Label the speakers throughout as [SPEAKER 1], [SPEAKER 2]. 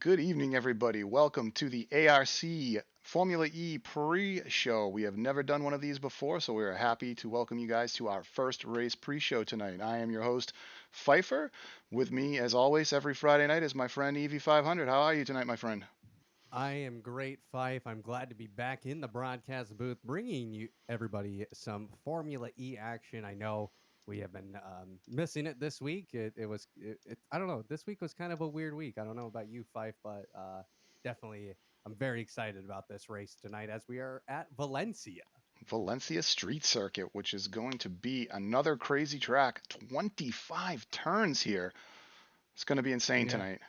[SPEAKER 1] Good evening, everybody. Welcome to the ARC Formula E pre-show. We have never done one of these before, so we are happy to welcome you guys to our first race pre-show tonight. I am your host, Pfeiffer. With me, as always, every Friday night is my friend EV500. How are you tonight, my friend?
[SPEAKER 2] I am great, Fife. I'm glad to be back in the broadcast booth, bringing you everybody some Formula E action. I know we have been missing it this week. I don't know. This week was kind of a weird week. I don't know about you, Fife, but definitely I'm very excited about this race tonight as we are at Valencia.
[SPEAKER 1] Valencia Street Circuit, which is going to be another crazy track. 25 turns here. It's going to be insane
[SPEAKER 2] Yeah.
[SPEAKER 1] tonight.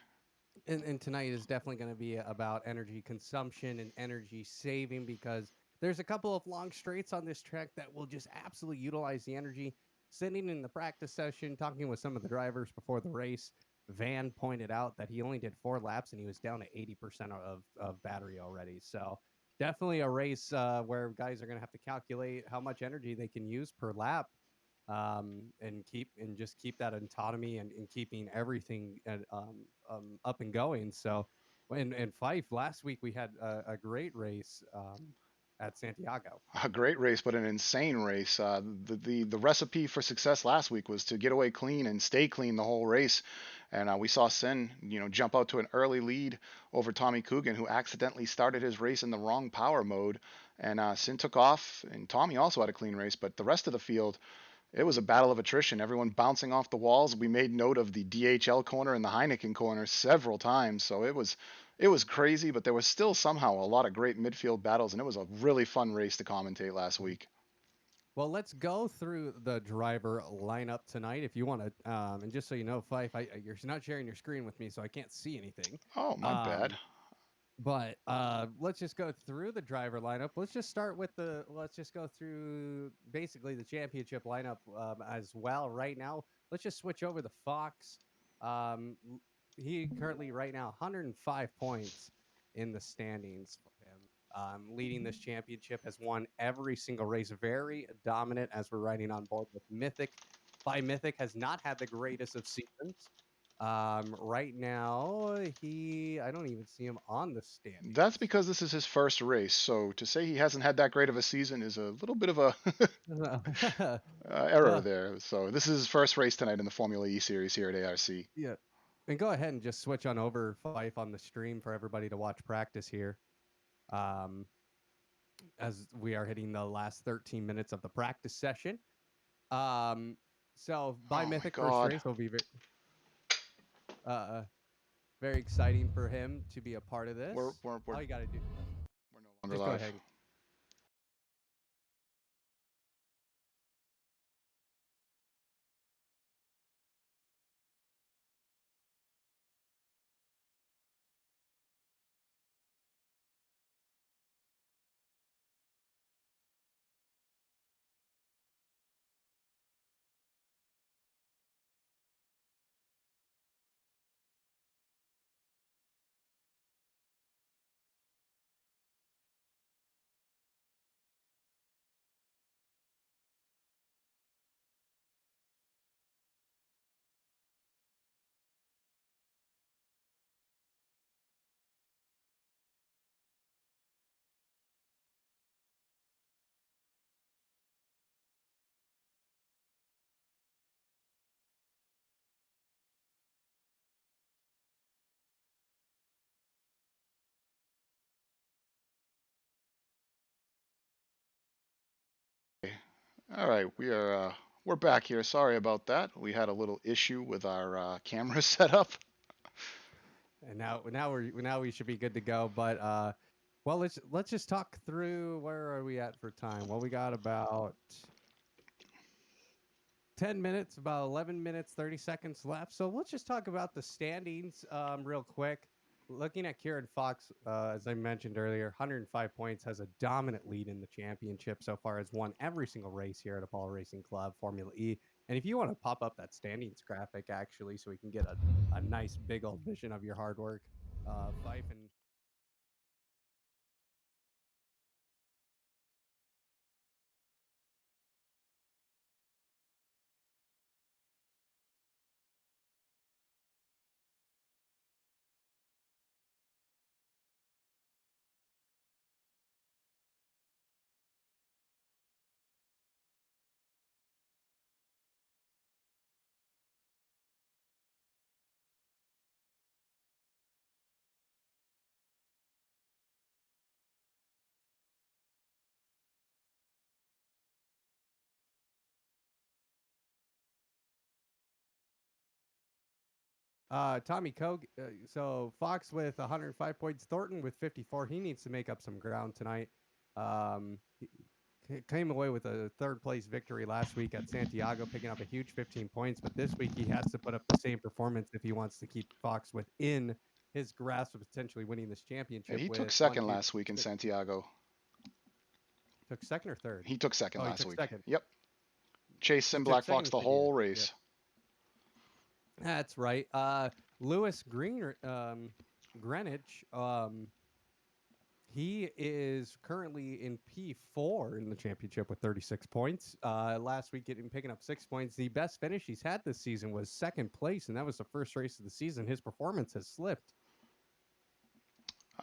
[SPEAKER 2] And tonight is definitely going to be about energy consumption and energy saving because there's a couple of long straights on this track that will just absolutely utilize the energy. Sitting in the practice session, talking with some of the drivers before the race, Van pointed out that he only did 4 laps and he was down to 80% of battery already. So definitely a race where guys are going to have to calculate how much energy they can use per lap, and just keep that autonomy and keeping everything up and going. So, and Fife last week we had a great race at Santiago.
[SPEAKER 1] A great race, but an insane race. The recipe for success last week was to get away clean and stay clean the whole race. And we saw Sin, jump out to an early lead over Tommy Coogan, who accidentally started his race in the wrong power mode. And Sin took off, and Tommy also had a clean race. But the rest of the field, it was a battle of attrition. Everyone bouncing off the walls. We made note of the DHL corner and the Heineken corner several times, so it was crazy, but there was still somehow a lot of great midfield battles, and it was a really fun race to commentate last week.
[SPEAKER 2] Well, let's go through the driver lineup tonight. If you want to, and just so you know, Fife, you're not sharing your screen with me, so I can't see anything.
[SPEAKER 1] Oh, my bad.
[SPEAKER 2] Um, But let's just go through the driver lineup. Let's just go through basically the championship lineup as well. Right now, let's just switch over the Fox. Um, l- he currently right now 105 points in the standings for him. Leading this championship, has won every single race, very dominant as we're riding on board with Mythic. By Mythic has not had the greatest of seasons. Right now, I don't even see him on the
[SPEAKER 1] That's
[SPEAKER 2] standings.
[SPEAKER 1] because this is his first race, so to say he hasn't had that great of a season is a little bit of a error
[SPEAKER 2] well,
[SPEAKER 1] there. So this is his first race tonight in the Formula E series here at ARC.
[SPEAKER 2] yeah. And go ahead and just switch on over Fife on the stream for everybody to watch practice here. Um, as we are hitting the last 13 minutes of the practice session. Um, so by
[SPEAKER 1] Oh my
[SPEAKER 2] Mythic first
[SPEAKER 1] God,
[SPEAKER 2] race will be uh, very exciting for him to be a part of
[SPEAKER 1] we're
[SPEAKER 2] this.
[SPEAKER 1] we're we're,
[SPEAKER 2] All you got to do,
[SPEAKER 1] we're no longer
[SPEAKER 2] just go
[SPEAKER 1] live.
[SPEAKER 2] ahead.
[SPEAKER 1] All right, we're back here. Sorry about that. We had a little issue with our camera setup.
[SPEAKER 2] And now we should be good to go. But well, let's just talk through where are we at for time. Well, we got about 10 minutes, about 11 minutes, 30 seconds left. So let's just talk about the standings real quick. Looking at Kieran Fox, as I mentioned earlier, 105 points, has a dominant lead in the championship so far. Has won every single race here at Apollo Racing Club Formula E. And if you want to pop up that standings graphic, actually, so we can get a nice big old vision of your hard work, Fife and Tommy Koch. So Fox with 105 points. Thornton with 54. He needs to make up some ground tonight. He came away with a third place victory last week at Santiago, picking up a huge 15 points. But this week he has to put up the same performance if he wants to keep Fox within his grasp of potentially winning this
[SPEAKER 1] Yeah,
[SPEAKER 2] championship.
[SPEAKER 1] he took
[SPEAKER 2] With one,
[SPEAKER 1] second
[SPEAKER 2] two,
[SPEAKER 1] last week in
[SPEAKER 2] six,
[SPEAKER 1] Santiago.
[SPEAKER 2] took second or third.
[SPEAKER 1] He took second
[SPEAKER 2] Oh, he
[SPEAKER 1] last
[SPEAKER 2] took
[SPEAKER 1] week.
[SPEAKER 2] second.
[SPEAKER 1] Yep. Chase
[SPEAKER 2] He
[SPEAKER 1] and
[SPEAKER 2] took
[SPEAKER 1] Black Fox
[SPEAKER 2] second
[SPEAKER 1] the
[SPEAKER 2] for the year.
[SPEAKER 1] whole
[SPEAKER 2] Yep,
[SPEAKER 1] race.
[SPEAKER 2] that's right. Lewis Green, Greenwich. He is currently in P4 in the championship with 36 points. Last week, picking up 6 points. The best finish he's had this season was second place, and that was the first race of the season. His performance has slipped.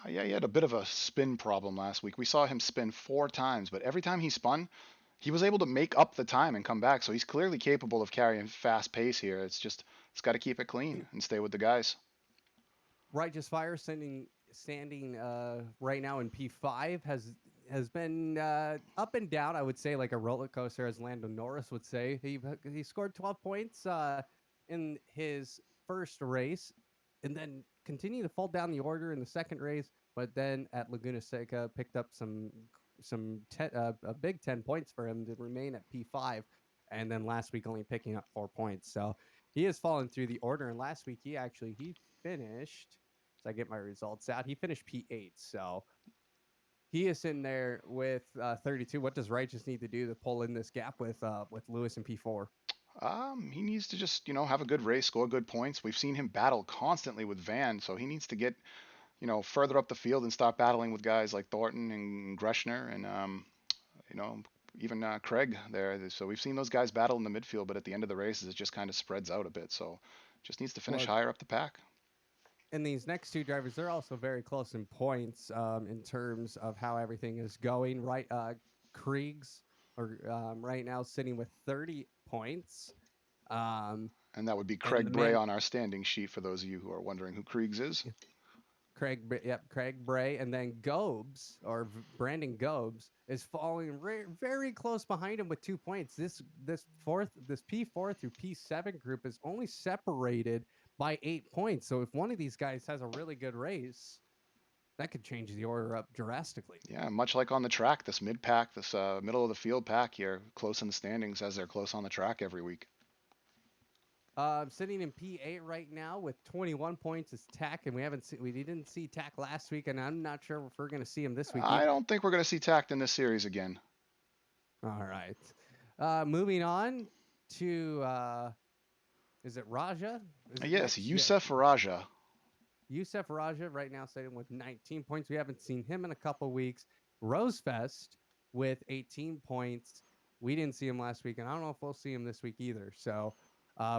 [SPEAKER 1] Yeah, he had a bit of a spin problem last week. We saw him spin 4 times, but every time he spun, he was able to make up the time and come back. So he's clearly capable of carrying fast pace here. It's got to keep it clean and stay with the guys.
[SPEAKER 2] Righteous Fire standing right now in P5 has been up and down. I would say like a roller coaster, as Lando Norris would say. He scored 12 points in his first race, and then continued to fall down the order in the second race. But then at Laguna Seca picked up a big 10 points for him to remain at P5, and then last week only picking up 4 points. So he has fallen through the order. And last week he finished. So I get my results out. He finished P8. So he is in there with 32. What does Righteous need to do to pull in this gap with Lewis in P4?
[SPEAKER 1] He needs to just, have a good race, score good points. We've seen him battle constantly with Van, so he needs to get, further up the field and start battling with guys like Thornton and Greshner and, you know, even Craig there. So we've seen those guys battle in the midfield, but at the end of the races, it just kind of spreads out a bit. So just needs to finish
[SPEAKER 2] Well,
[SPEAKER 1] higher up the pack.
[SPEAKER 2] and these next two drivers, they're also very close in points in terms of how everything is going. Right, Kriegs are right now sitting with 30 points. Um,
[SPEAKER 1] And that would be
[SPEAKER 2] and the
[SPEAKER 1] Craig Bray
[SPEAKER 2] man
[SPEAKER 1] on our standing sheet for those of you who are wondering who Kriegs is.
[SPEAKER 2] Craig Bray, and then Gobes or Brandon Gobes is falling very close behind him with 2 points. This P4 through P7 group is only separated by 8 points. So if one of these guys has a really good race, that could change the order up drastically.
[SPEAKER 1] Yeah, much like on the track, this mid pack, this middle of the field pack here, close in the standings as they're close on the track every week.
[SPEAKER 2] Sitting in P8 right now with 21 points is Tack, and we didn't see Tack last week, and I'm not sure if we're going to see him this week
[SPEAKER 1] I
[SPEAKER 2] either.
[SPEAKER 1] don't think we're going to see Tact in this series again.
[SPEAKER 2] All right. Moving on to is it Raja? Is it
[SPEAKER 1] Yes,
[SPEAKER 2] next? Yeah.
[SPEAKER 1] Youssef Raja.
[SPEAKER 2] Yusef Raja right now sitting with 19 points. We haven't seen him in a couple weeks. Rosefest with 18 points. We didn't see him last week, and I don't know if we'll see him this week either. So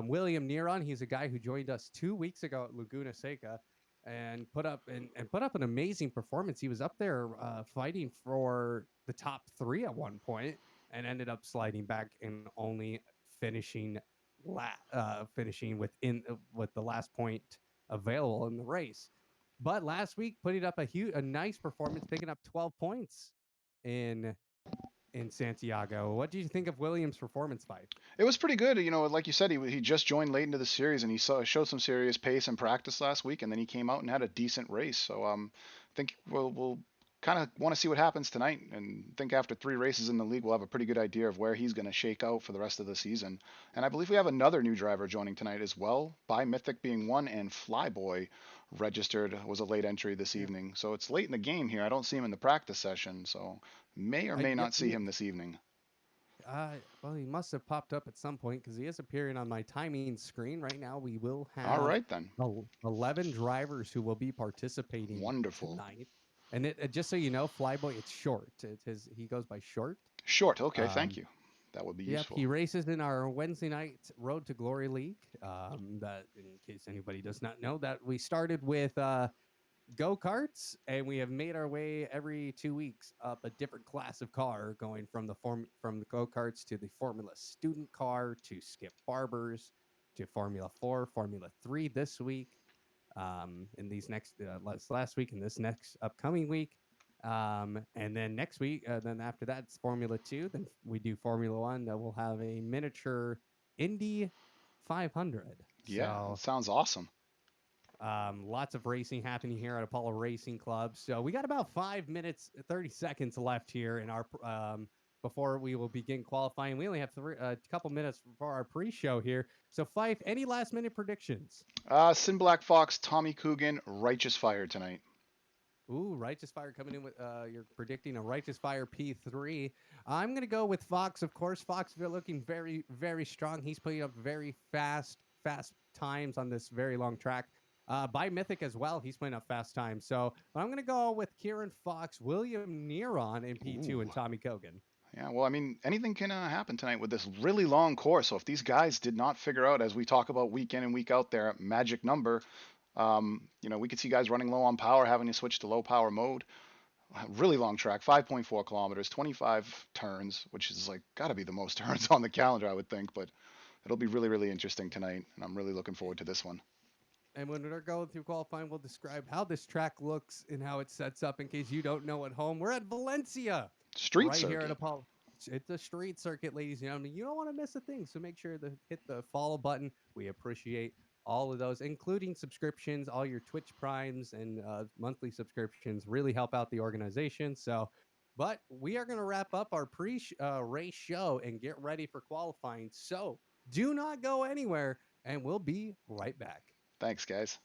[SPEAKER 2] William Niron, he's a guy who joined us 2 weeks ago at Laguna Seca and put up an amazing performance. He was up there fighting for the top three at one point and ended up sliding back and only finishing finishing with the last point available in the race. But last week, putting up a nice performance, picking up 12 points in in Santiago. What do you think of Williams' performance, Fife?
[SPEAKER 1] It was pretty good. Like you said, he just joined late into the series and showed some serious pace in practice last week, and then he came out and had a decent race. So I think we'll kind of want to see what happens tonight, and think after 3 races in the league, we'll have a pretty good idea of where he's going to shake out for the rest of the season. And I believe we have another new driver joining tonight as well, by Mythic being one, and Flyboy registered was a late entry this
[SPEAKER 2] Yep.
[SPEAKER 1] evening. So it's late in the game here. I don't see him in the practice session, so may or may
[SPEAKER 2] Yep.
[SPEAKER 1] not see him this evening.
[SPEAKER 2] Well, he must have popped up at some point because he is appearing on my timing screen right now. We will
[SPEAKER 1] All
[SPEAKER 2] have
[SPEAKER 1] right then.
[SPEAKER 2] 11 drivers who will be participating
[SPEAKER 1] Wonderful.
[SPEAKER 2] tonight. And just so you know, Flyboy, it's short. He goes by short.
[SPEAKER 1] Short. Okay, thank
[SPEAKER 2] Um,
[SPEAKER 1] you. That would be
[SPEAKER 2] Yep,
[SPEAKER 1] useful.
[SPEAKER 2] he races in our Wednesday night Road to Glory League. That, in case anybody does not know, that we started with go karts, and we have made our way every 2 weeks up a different class of car, going from the go karts to the Formula Student car to Skip Barbers to Formula 4, Formula 3 this week. In these next last week and this next upcoming week. And then next week, then after that, it's Formula 2. Then we do Formula 1. That will have a miniature Indy 500.
[SPEAKER 1] Yeah,
[SPEAKER 2] So
[SPEAKER 1] it sounds awesome.
[SPEAKER 2] Lots of racing happening here at Apollo Racing Club. So we got about 5 minutes, 30 seconds left here in our before we will begin qualifying. We only have a couple minutes for our pre-show here. So Fife, any last minute predictions?
[SPEAKER 1] Sin Black Fox, Tommy Coogan, Righteous Fire tonight.
[SPEAKER 2] Ooh, Righteous Fire coming in with you're predicting a Righteous Fire P3. I'm gonna go with Fox, of course. Fox looking very, very strong. He's putting up very fast times on this very long track. By Mythic as well, he's putting up fast times. So I'm gonna go with Kieran Fox, William Niron in P2, and
[SPEAKER 1] Ooh.
[SPEAKER 2] Tommy Kogan.
[SPEAKER 1] Yeah, well, I mean, anything can happen tonight with this really long course. So if these guys did not figure out, as we talk about week in and week out, their magic number, we could see guys running low on power, having to switch to low power mode. Really long track, 5.4 kilometers, 25 turns, which is like got to be the most turns on the calendar, I would think. But it'll be really, really interesting tonight, and I'm really looking forward to this one.
[SPEAKER 2] And when we're going through qualifying, we'll describe how this track looks and how it sets up in case you don't know at home. We're at Valencia,
[SPEAKER 1] Street
[SPEAKER 2] right here at
[SPEAKER 1] circuit.
[SPEAKER 2] Apollo. It's a street circuit, ladies and gentlemen. You don't want to miss a thing, so make sure to hit the follow button. We appreciate all of those, including subscriptions. All your Twitch primes and monthly subscriptions really help out the organization. So, but we are going to wrap up our pre-race show and get ready for qualifying. So do not go anywhere, and we'll be right back.
[SPEAKER 1] Thanks, guys.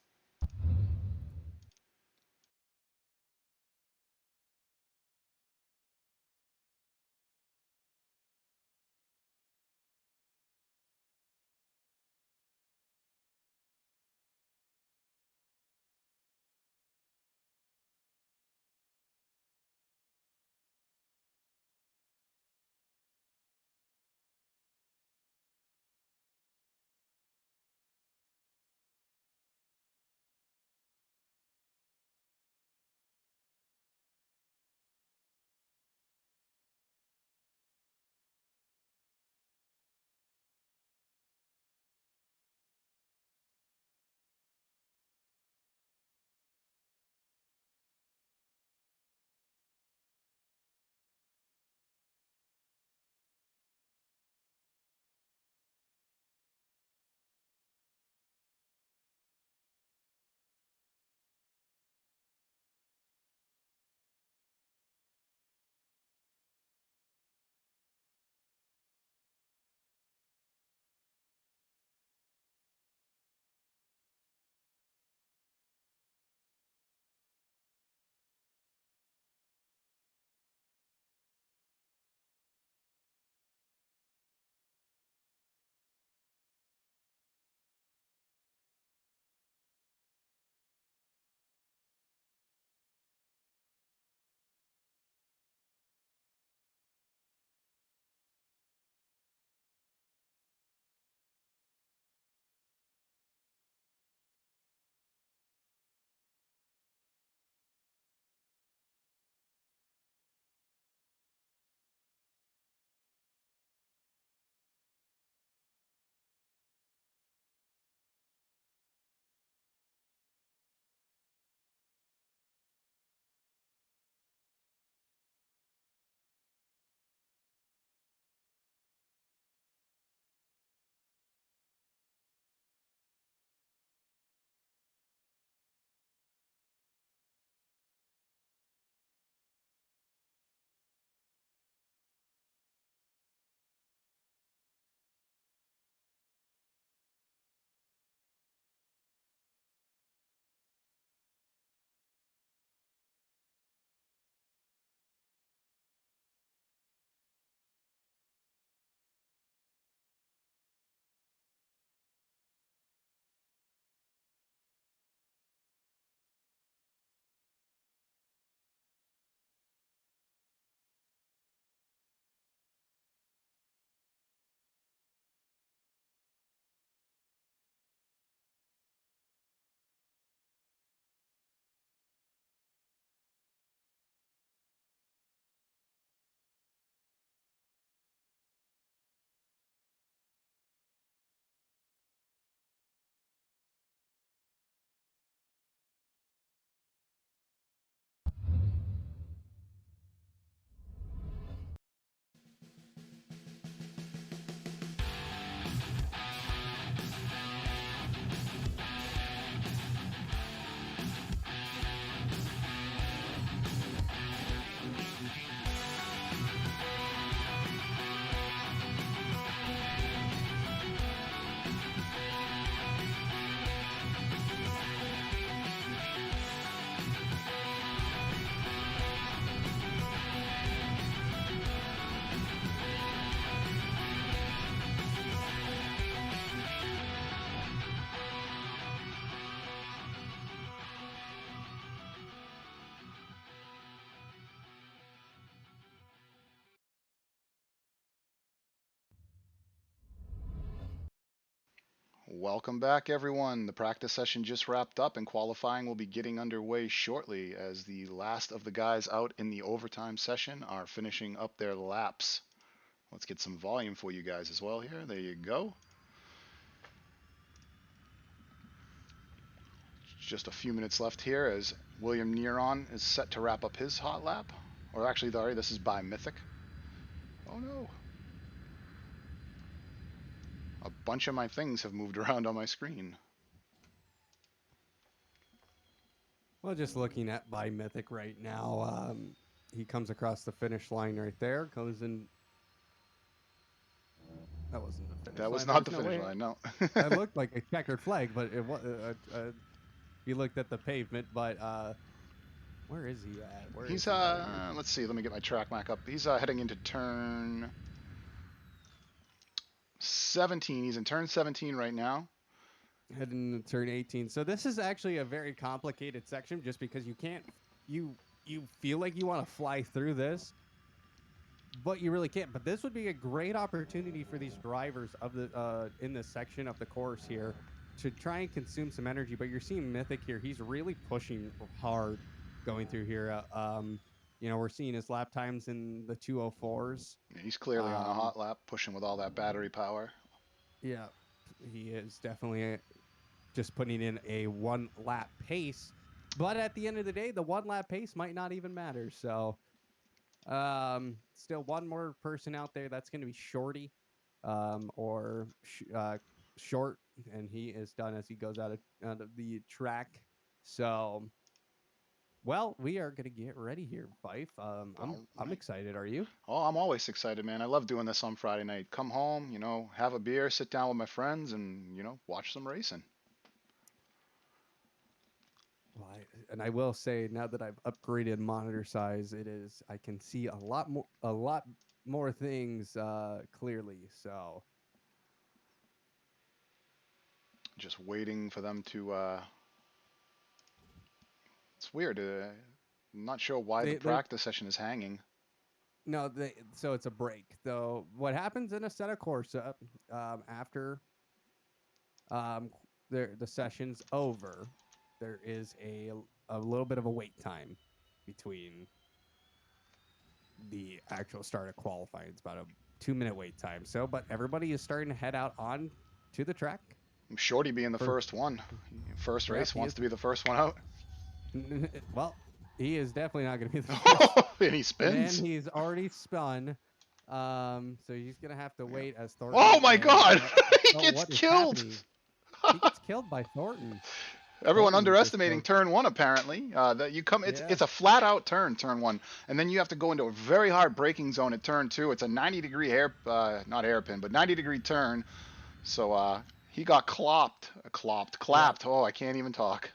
[SPEAKER 1] Welcome back, everyone. The practice session just wrapped up, and qualifying will be getting underway shortly as the last of the guys out in the overtime session are finishing up their laps. Let's get some volume for you guys as well here. There you go. Just a few minutes left here as William Niron is set to wrap up his hot lap. Or actually, sorry, this is by Mythic. Oh no. A bunch of my things have moved around on my screen.
[SPEAKER 2] Well, just looking at by Mythic right now, he comes across the finish line right there, goes in. That wasn't the finish
[SPEAKER 1] That was
[SPEAKER 2] line.
[SPEAKER 1] not
[SPEAKER 2] There's
[SPEAKER 1] the
[SPEAKER 2] no
[SPEAKER 1] finish
[SPEAKER 2] way.
[SPEAKER 1] line, no.
[SPEAKER 2] That looked like a checkered flag, but it was. He looked at the pavement, but where is he at? Where
[SPEAKER 1] He's
[SPEAKER 2] is he at?
[SPEAKER 1] let's see, let me get my track back up. He's heading into turn 17. He's in turn 17 right now.
[SPEAKER 2] Heading to turn 18. So this is actually a very complicated section, just because you can't. You feel like you want to fly through this, but you really can't. But this would be a great opportunity for these drivers of the in this section of the course here to try and consume some energy. But you're seeing Mythic here; he's really pushing hard going through here. We're seeing his lap times in the 204s.
[SPEAKER 1] He's clearly on a hot lap, pushing with all that battery power.
[SPEAKER 2] Yeah, he is definitely just putting in a 1 lap pace. But at the end of the day, the 1 lap pace might not even matter. So still one more person out there. That's going to be Shorty Short. And he is done as he goes out of the track. So, well, we are going to get ready here, Fife. I'm excited. Are you?
[SPEAKER 1] Oh, I'm always excited, man. I love doing this on Friday night. Come home, have a beer, sit down with my friends, and, watch some racing.
[SPEAKER 2] Well, I will say, now that I've upgraded monitor size, I can see a lot more things clearly. So
[SPEAKER 1] just waiting for them to. It's weird. I'm not sure why the practice session is hanging.
[SPEAKER 2] No, so it's a break. Though what happens in a set of course after the session's over, there is a little bit of a wait time between the actual start of qualifying. It's about a 2-minute wait time. So, but everybody is starting to head out on to the track.
[SPEAKER 1] Shorty being the first one. First race wants to be the first one out.
[SPEAKER 2] Well, he is definitely not going to be the first.
[SPEAKER 1] And he spins.
[SPEAKER 2] And he's already spun. So he's going to have to wait as Thornton.
[SPEAKER 1] Oh my God! He gets killed.
[SPEAKER 2] He gets killed by Thornton.
[SPEAKER 1] Everyone underestimating turn 1 apparently. That you come, it's a flat out turn 1, and then you have to go into a very hard braking zone at turn 2. It's a 90-degree not hairpin, but 90-degree turn. So he got clapped. Oh, I can't even talk.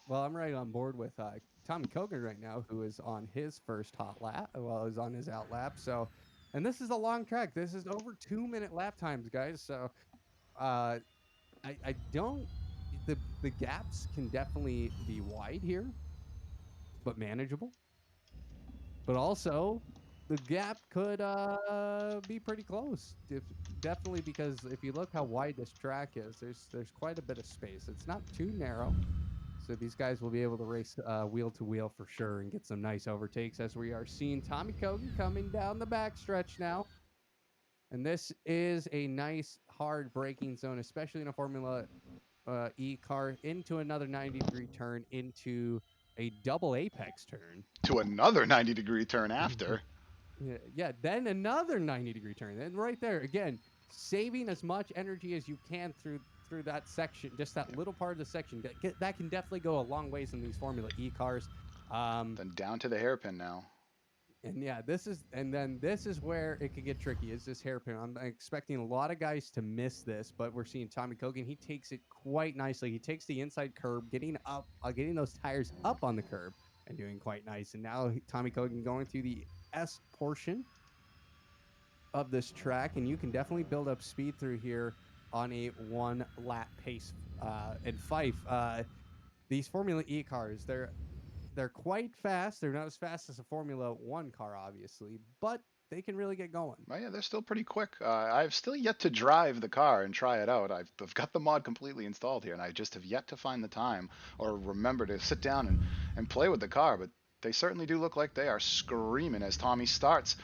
[SPEAKER 2] Well, I'm right on board with Tommy Kogan right now, who is on his first hot lap, is on his out lap. So, and this is a long track. This is over 2-minute lap times, guys. So, I don't. The gaps can definitely be wide here, but manageable. But also, the gap could be pretty close. Definitely, because if you look how wide this track is, there's quite a bit of space. It's not too narrow. So these guys will be able to race wheel to wheel for sure and get some nice overtakes, as we are seeing Tommy Kogan coming down the backstretch now. And this is a nice hard braking zone, especially in a Formula E car, into another 90-degree turn, into a double apex turn.
[SPEAKER 1] To another 90-degree turn after.
[SPEAKER 2] Yeah, then another 90-degree turn. And right there, again, saving as much energy as you can through that section, just that little part of the section. That can definitely go a long ways in these Formula E cars.
[SPEAKER 1] Then down to the hairpin now.
[SPEAKER 2] And yeah, this is where it could get tricky, is this hairpin. I'm expecting a lot of guys to miss this, but we're seeing Tommy Kogan. He takes it quite nicely. He takes the inside curb, getting those tires up on the curb and doing quite nice. And now Tommy Kogan going through the S portion of this track, and you can definitely build up speed through here on a 1 lap pace. And Fife, these Formula E cars, they're quite fast. They're not as fast as a Formula 1 car, obviously, but they can really get going.
[SPEAKER 1] Oh, yeah, they're still pretty quick. I've still yet to drive the car and try it out. I've got the mod completely installed here, and I just have yet to find the time or remember to sit down and play with the car. But they certainly do look like they are screaming as Tommy starts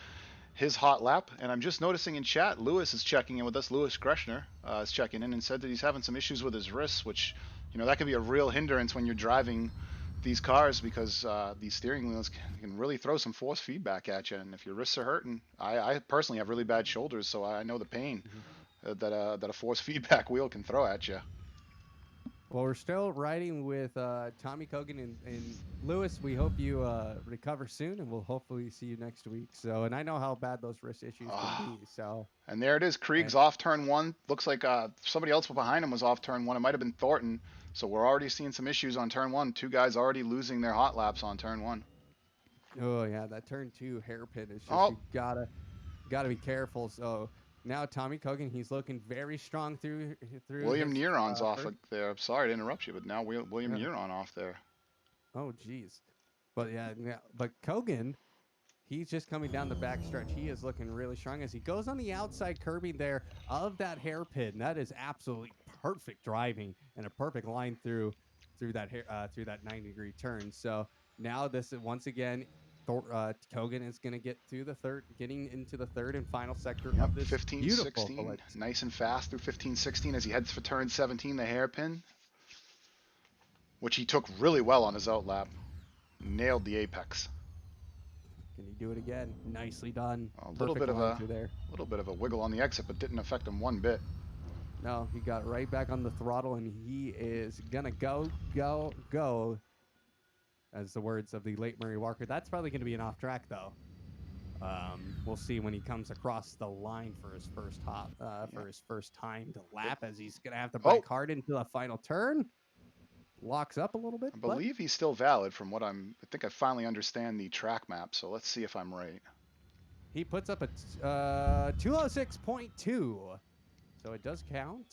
[SPEAKER 1] his hot lap. And I'm just noticing in chat, Lewis is checking in with us. Lewis Greshner is checking in and said that he's having some issues with his wrists, which, that can be a real hindrance when you're driving these cars because these steering wheels can really throw some force feedback at you. And if your wrists are hurting, I personally have really bad shoulders, so I know the pain
[SPEAKER 2] Mhm.
[SPEAKER 1] that a force feedback wheel can throw at you.
[SPEAKER 2] Well, we're still riding with Tommy Kogan and Lewis. We hope you recover soon, and we'll hopefully see you next week. So, and I know how bad those wrist issues can
[SPEAKER 1] Oh,
[SPEAKER 2] be. So,
[SPEAKER 1] and there it is. Krieg's
[SPEAKER 2] and
[SPEAKER 1] off turn one. Looks like somebody else behind him was off turn one. It might have been Thornton. So we're already seeing some issues on turn one. Two guys already losing their hot laps on turn one.
[SPEAKER 2] oh yeah, that turn two hairpin is just
[SPEAKER 1] Oh,
[SPEAKER 2] you gotta be careful. So now Tommy Kogan, he's looking very strong through
[SPEAKER 1] William
[SPEAKER 2] his
[SPEAKER 1] Niron's off
[SPEAKER 2] first.
[SPEAKER 1] there. Sorry to interrupt you, but now William
[SPEAKER 2] Yeah.
[SPEAKER 1] Niron off there.
[SPEAKER 2] Oh geez, but yeah, but Kogan, he's just coming down the back stretch. He is looking really strong as he goes on the outside curbing there of that hairpin. That is absolutely perfect driving and a perfect line through that through that 90-degree turn. So now this is once again Kogan is going to get to the third, getting into the third and final sector
[SPEAKER 1] Yep,
[SPEAKER 2] of this beautiful
[SPEAKER 1] 15-16.
[SPEAKER 2] Valencia.
[SPEAKER 1] Nice and fast through 15-16 as he heads for turn 17, the hairpin, which he took really well on his outlap. Nailed the apex.
[SPEAKER 2] Can he do it again? Nicely done.
[SPEAKER 1] A little
[SPEAKER 2] Perfect
[SPEAKER 1] bit of
[SPEAKER 2] line
[SPEAKER 1] a
[SPEAKER 2] through there.
[SPEAKER 1] little bit of a wiggle on the exit, but didn't affect him one bit.
[SPEAKER 2] No, he got right back on the throttle, and he is gonna go, as the words of the late Murray Walker. That's probably going to be an off track, though. We'll see when he comes across the line for his first hop,
[SPEAKER 1] Yeah.
[SPEAKER 2] for his first time to lap, as he's going to have to
[SPEAKER 1] Oh,
[SPEAKER 2] brake hard into the final turn. Locks up a little bit,
[SPEAKER 1] I
[SPEAKER 2] but
[SPEAKER 1] believe he's still valid from what I think I finally understand the track map, so let's see if I'm right.
[SPEAKER 2] he puts up a 206.2. So it does count.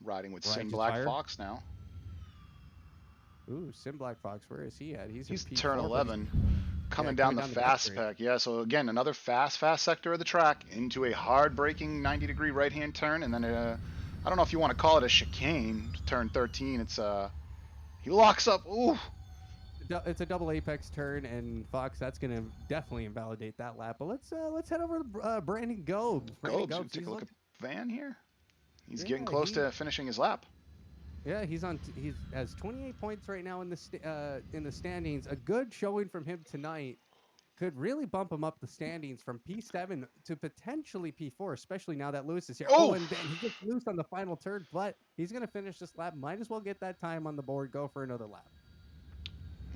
[SPEAKER 1] Riding with Sin
[SPEAKER 2] Righteous
[SPEAKER 1] Black
[SPEAKER 2] Fire.
[SPEAKER 1] Fox now.
[SPEAKER 2] Ooh, Sim Black Fox, where is he at? He's in P4,
[SPEAKER 1] turn
[SPEAKER 2] but
[SPEAKER 1] 11, coming
[SPEAKER 2] coming
[SPEAKER 1] down the
[SPEAKER 2] down the back
[SPEAKER 1] fast
[SPEAKER 2] straight.
[SPEAKER 1] spec. Yeah, so again, another fast sector of the track into a hard braking 90-degree right-hand turn, and then I don't know if you want to call it a chicane. Turn 13. It's he locks up. Ooh.
[SPEAKER 2] It's a double apex turn, and Fox, that's going to definitely invalidate that lap. But let's head over to Brandon Gobes. Brandon
[SPEAKER 1] Go
[SPEAKER 2] Gobes,
[SPEAKER 1] take
[SPEAKER 2] he's
[SPEAKER 1] a look at Van here. He's
[SPEAKER 2] yeah,
[SPEAKER 1] getting close to finishing his lap.
[SPEAKER 2] yeah, he has 28 points right now in the standings. A good showing from him tonight could really bump him up the standings from P7 to potentially P4, especially now that Lewis is here. Oh,
[SPEAKER 1] Oh,
[SPEAKER 2] and Van, he gets loose on the final turn, but he's going to finish this lap. Might as well get that time on the board. Go for another lap.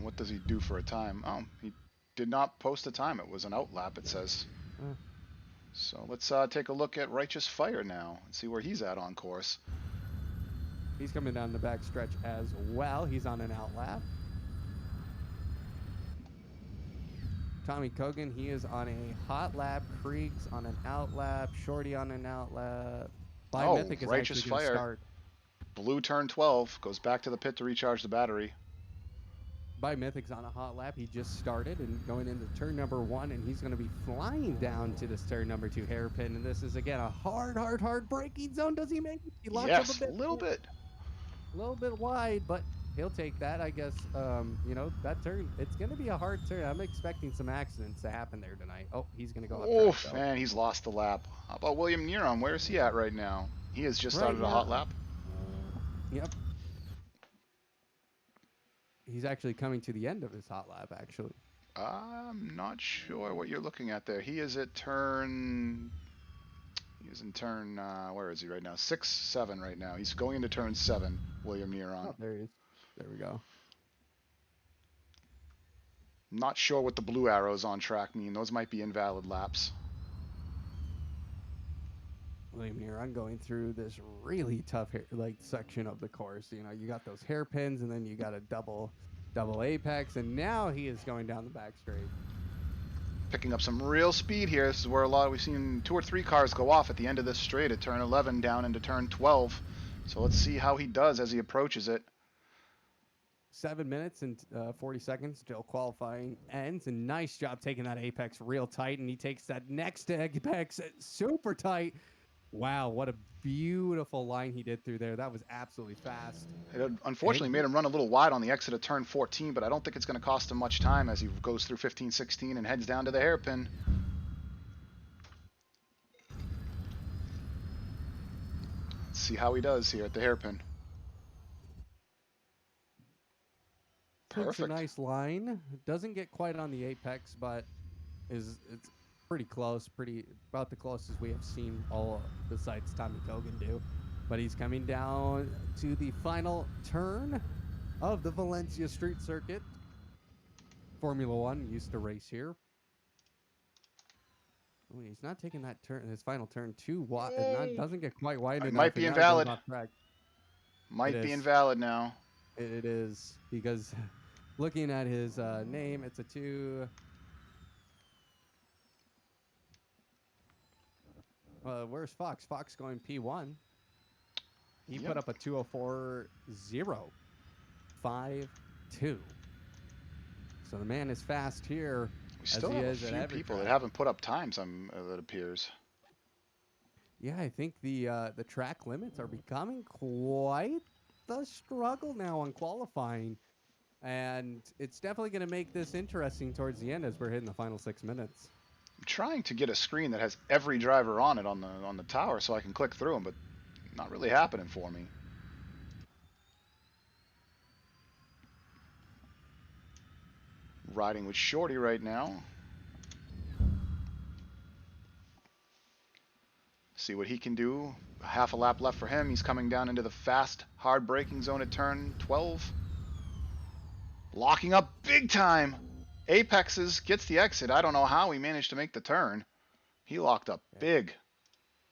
[SPEAKER 1] what does he do for a time? Oh, he did not post a time. It was an out lap, it says.
[SPEAKER 2] Uh,
[SPEAKER 1] So let's take a look at Righteous Fire now and see where he's at on course.
[SPEAKER 2] He's coming down the back stretch as well. He's on an out lap. Tommy Kogan, he is on a hot lap. Krieg's on an out lap. Shorty on an out lap.
[SPEAKER 1] Oh,
[SPEAKER 2] Mythic is
[SPEAKER 1] Righteous
[SPEAKER 2] actually going to
[SPEAKER 1] Fire.
[SPEAKER 2] start.
[SPEAKER 1] Blue turn 12, goes back to the pit to recharge the battery.
[SPEAKER 2] Mythic's on a hot lap. He just started and going into turn number 1, and he's going to be flying down to this turn number 2 hairpin. And this is again a hard braking zone. Does he make it? He locks
[SPEAKER 1] Yes,
[SPEAKER 2] up a bit.
[SPEAKER 1] A
[SPEAKER 2] little bit wide, but he'll take that, I guess. That turn, it's going to be a hard turn. I'm expecting some accidents to happen there tonight. Oh, he's going to go up.
[SPEAKER 1] Oof, man, he's lost the lap. How about William Niron? Where is he at right now? He has just started a hot lap.
[SPEAKER 2] Yep. He's actually coming to the end of his hot lap, actually.
[SPEAKER 1] I'm not sure what you're looking at there. He is at turn. He is in turn. Where is he right now? 6, 7 right now. He's going into turn 7. William Niron.
[SPEAKER 2] Oh, there he is. There we go.
[SPEAKER 1] Not sure what the blue arrows on track mean. Those might be invalid laps.
[SPEAKER 2] William Niron going through this really tough section of the course. You know, you got those hairpins, and then you got a double apex, and now he is going down the back straight.
[SPEAKER 1] Picking up some real speed here. This is where we've seen 2 or 3 cars go off at the end of this straight at turn 11 down into turn 12. So let's see how he does as he approaches it.
[SPEAKER 2] 7 minutes and 40 seconds till qualifying ends. And nice job taking that apex real tight. And he takes that next apex super tight. Wow, what a beautiful line he did through there. That was absolutely fast.
[SPEAKER 1] It
[SPEAKER 2] And
[SPEAKER 1] unfortunately made him run a little wide on the exit of turn 14, but I don't think it's going to cost him much time as he goes through 15, 16 and heads down to the hairpin. Let's see how he does here at the hairpin.
[SPEAKER 2] takes a
[SPEAKER 1] Perfect.
[SPEAKER 2] nice line. Doesn't get quite on the apex, but it's pretty close, pretty about the closest we have seen all besides Tommy Kogan do. But he's coming down to the final turn of the Valencia Street Circuit. Formula One used to race here. Oh, he's not taking that turn, his final turn too wide. Doesn't get quite wide
[SPEAKER 1] It
[SPEAKER 2] enough.
[SPEAKER 1] might be
[SPEAKER 2] And now he goes
[SPEAKER 1] invalid.
[SPEAKER 2] off track.
[SPEAKER 1] Might be invalid now.
[SPEAKER 2] It is because looking at his name, it's a 2. Where's Fox? Fox going P1. He put up a 2:04.052. So the man is fast here.
[SPEAKER 1] We still have a few people that haven't put up times. It appears.
[SPEAKER 2] Yeah, I think the track limits are becoming quite the struggle now on qualifying, and it's definitely going to make this interesting towards the end as we're hitting the final 6 minutes.
[SPEAKER 1] I'm trying to get a screen that has every driver on it on the tower so I can click through them, but not really happening for me. Riding with Shorty right now. See what he can do. Half a lap left for him. He's coming down into the fast, hard braking zone at turn 12. Locking up big time. Apexes, gets the exit. I don't know how he managed to make the turn. He locked up big.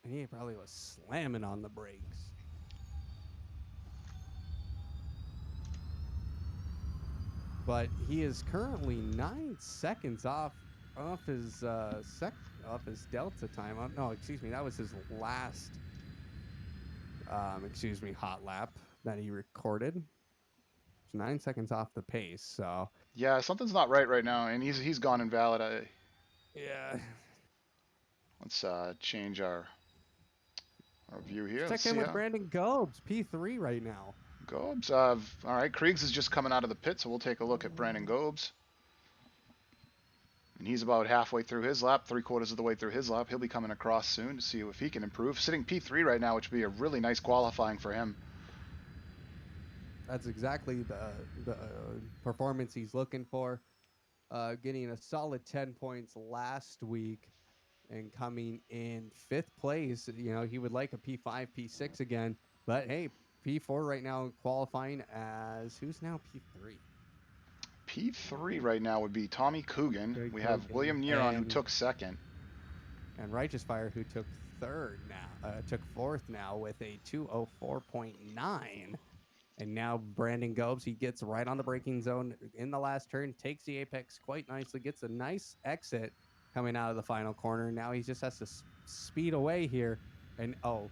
[SPEAKER 2] And he probably was slamming on the brakes. But he is currently 9 seconds off his delta time. No, excuse me, that was his last hot lap that he recorded. It's 9 seconds off the pace. So
[SPEAKER 1] yeah, something's not right now, and he's gone invalid.
[SPEAKER 2] Yeah.
[SPEAKER 1] Let's change our view here.
[SPEAKER 2] Let's check in with Brandon Gobes, P3 right now.
[SPEAKER 1] Gobes, all right. Kriegs is just coming out of the pit, so we'll take a look at Brandon Gobes. And he's about halfway through his lap, 3/4 of the way through his lap. He'll be coming across soon to see if he can improve. Sitting P3 right now, which would be a really nice qualifying for him.
[SPEAKER 2] That's exactly the performance he's looking for. Getting a solid 10 points last week and coming in 5th place. You know, he would like a P5, P6 again. But hey, P4 right now qualifying as who's now P3?
[SPEAKER 1] P3 right now would be Tommy Coogan. We have William Niron, who took 2nd.
[SPEAKER 2] And Righteous Fire, who took 3rd now, took 4th now with a 2:04.9. And now Brandon Gobes, he gets right on the braking zone in the last turn, takes the apex quite nicely, gets a nice exit coming out of the final corner. Now he just has to speed away here. And, oh,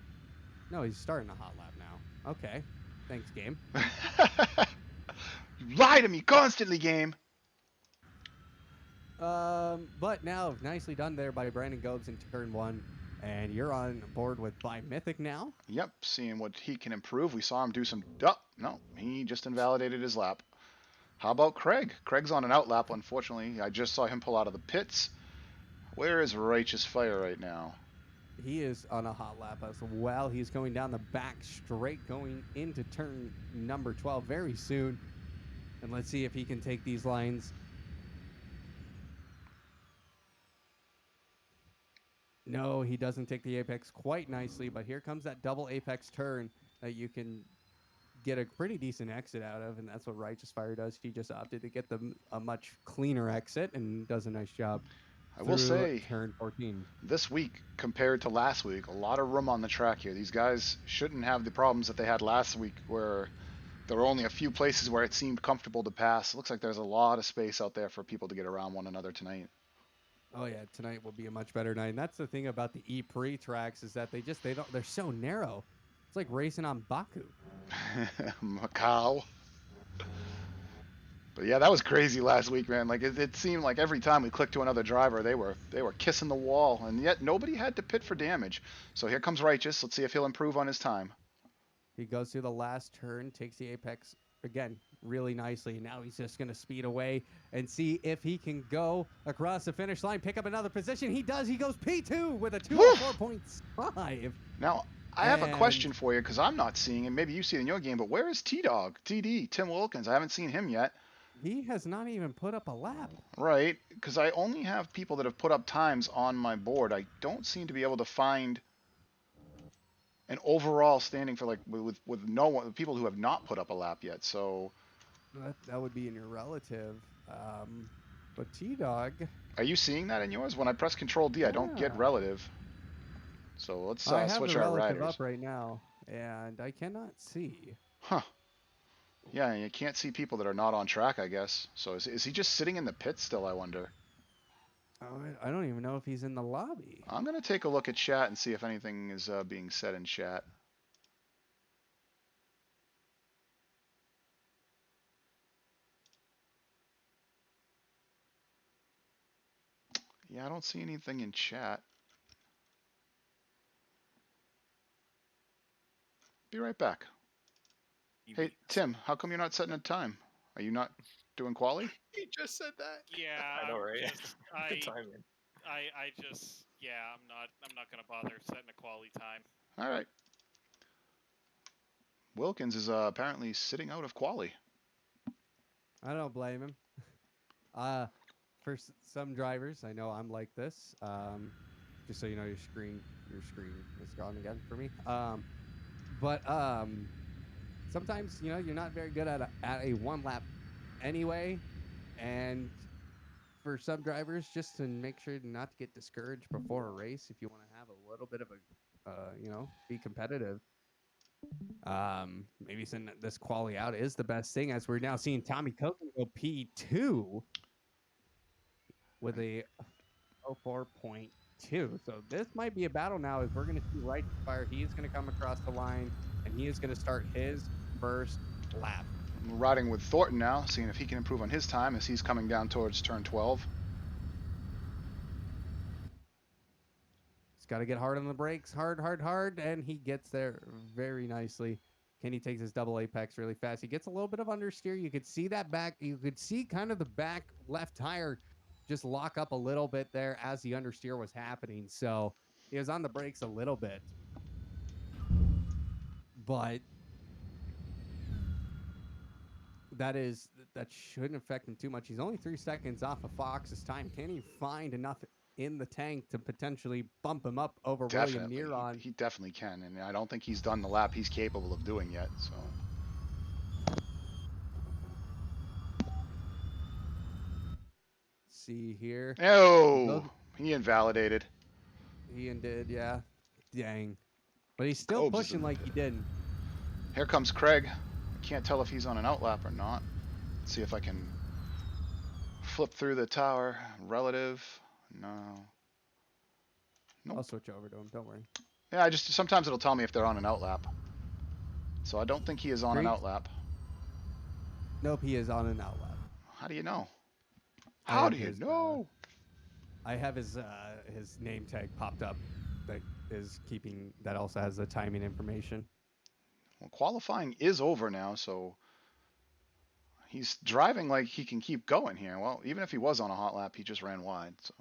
[SPEAKER 2] no, he's starting a hot lap now. Okay. Thanks, game.
[SPEAKER 1] You lie to me constantly, game.
[SPEAKER 2] But now, nicely done there by Brandon Gobes in turn 1. And you're on board with By Mythic now.
[SPEAKER 1] Yep, seeing what he can improve. We saw him do some... Oh, no, he just invalidated his lap. How about Craig? Craig's on an out lap, unfortunately. I just saw him pull out of the pits. Where is Righteous Fire right now?
[SPEAKER 2] He is on a hot lap as well. He's going down the back straight, going into turn number 12 very soon. And let's see if he can take these lines. No, he doesn't take the apex quite nicely, but here comes that double apex turn that you can get a pretty decent exit out of, and that's what Righteous Fire does. He just opted to get a much cleaner exit and does a nice job.
[SPEAKER 1] I will say,
[SPEAKER 2] turn 14.
[SPEAKER 1] This week compared to last week, a lot of room on the track here. These guys shouldn't have the problems that they had last week where there were only a few places where it seemed comfortable to pass. It looks like there's a lot of space out there for people to get around one another tonight.
[SPEAKER 2] Oh yeah, tonight will be a much better night. And that's the thing about the ePrix tracks is that they're so narrow. It's like racing on Baku.
[SPEAKER 1] Macau. But yeah, that was crazy last week, man. Like it seemed like every time we clicked to another driver, they were kissing the wall, and yet nobody had to pit for damage. So here comes Righteous. Let's see if he'll improve on his time.
[SPEAKER 2] He goes through the last turn, takes the apex again really nicely. Now he's just going to speed away and see if he can go across the finish line, pick up another position. He does. He goes P2 with a
[SPEAKER 1] Woo!
[SPEAKER 2] 204.5.
[SPEAKER 1] Now I have a
[SPEAKER 2] And
[SPEAKER 1] question for you because I'm not seeing it. Maybe you see it in your game, but where is T Dog, TD, Tim Wilkins? I haven't seen him yet.
[SPEAKER 2] he has not even put up a lap.
[SPEAKER 1] Right, because I only have people that have put up times on my board. I don't seem to be able to find an overall standing for like with no one people who have not put up a lap yet. So
[SPEAKER 2] That would be in your relative. But T Dog,
[SPEAKER 1] are you seeing that in yours? When I press Control D, I don't get
[SPEAKER 2] yeah.
[SPEAKER 1] relative. So let's
[SPEAKER 2] I have the
[SPEAKER 1] switch our
[SPEAKER 2] relative
[SPEAKER 1] riders.
[SPEAKER 2] up right now, and I cannot see.
[SPEAKER 1] Huh. Yeah, you can't see people that are not on track, I guess. So is he just sitting in the pit still, I wonder?
[SPEAKER 2] Oh, I don't even know if he's in the lobby.
[SPEAKER 1] I'm going to take a look at chat and see if anything is being said in chat. Yeah, I don't see anything in chat. Be right back. Hey, Tim, how come you're not setting a time? Are you not doing quali?
[SPEAKER 3] He just said that.
[SPEAKER 4] Yeah,
[SPEAKER 3] I know, right?
[SPEAKER 4] Just,
[SPEAKER 3] Good timing.
[SPEAKER 4] I just, yeah, I'm not gonna bother setting a quality time.
[SPEAKER 1] All right. Wilkins is apparently sitting out of quali.
[SPEAKER 2] I don't blame him. For some drivers, I know I'm like this. Just so you know, your screen is gone again for me. But sometimes you're not very good at a one lap anyway, and for some drivers, just to make sure not to get discouraged before a race, if you want to have a little bit of a, be competitive. Maybe send this quality out is the best thing, as we're now seeing Tommy Kogan go P2 with a 04.2. So this might be a battle now, as we're going to see Right Fire. He is going to come across the line, and he is going to start his first lap.
[SPEAKER 1] We're riding with Thornton now, seeing if he can improve on his time as he's coming down towards turn 12.
[SPEAKER 2] He's got to get hard on the brakes, hard, and he gets there very nicely. Kenny takes his double apex really fast. He gets a little bit of understeer. You could see that back. You could see kind of the back left tire just lock up a little bit there as the understeer was happening. So he was on the brakes a little bit. But that shouldn't affect him too much. He's only 3 seconds off of Fox's time. Can he find enough in the tank to potentially bump him up over William Niron?
[SPEAKER 1] He definitely can, and I don't think he's done the lap he's capable of doing yet. So
[SPEAKER 2] See here.
[SPEAKER 1] oh, he invalidated.
[SPEAKER 2] He did, yeah. Dang. But he's still pushing like he didn't.
[SPEAKER 1] Here comes Craig. I can't tell if he's on an outlap or not. Let's see if I can flip through the tower. Relative. No.
[SPEAKER 2] Nope. I'll switch over to him. Don't worry.
[SPEAKER 1] Yeah, sometimes it'll tell me if they're on an outlap. So I don't think he is on an outlap.
[SPEAKER 2] Nope, he is on an outlap.
[SPEAKER 1] How do you know? How do you know?
[SPEAKER 2] I have his name tag popped up that is keeping, that also has the timing information.
[SPEAKER 1] Well, qualifying is over now, so he's driving like he can keep going here. Well, even if he was on a hot lap, he just ran wide, so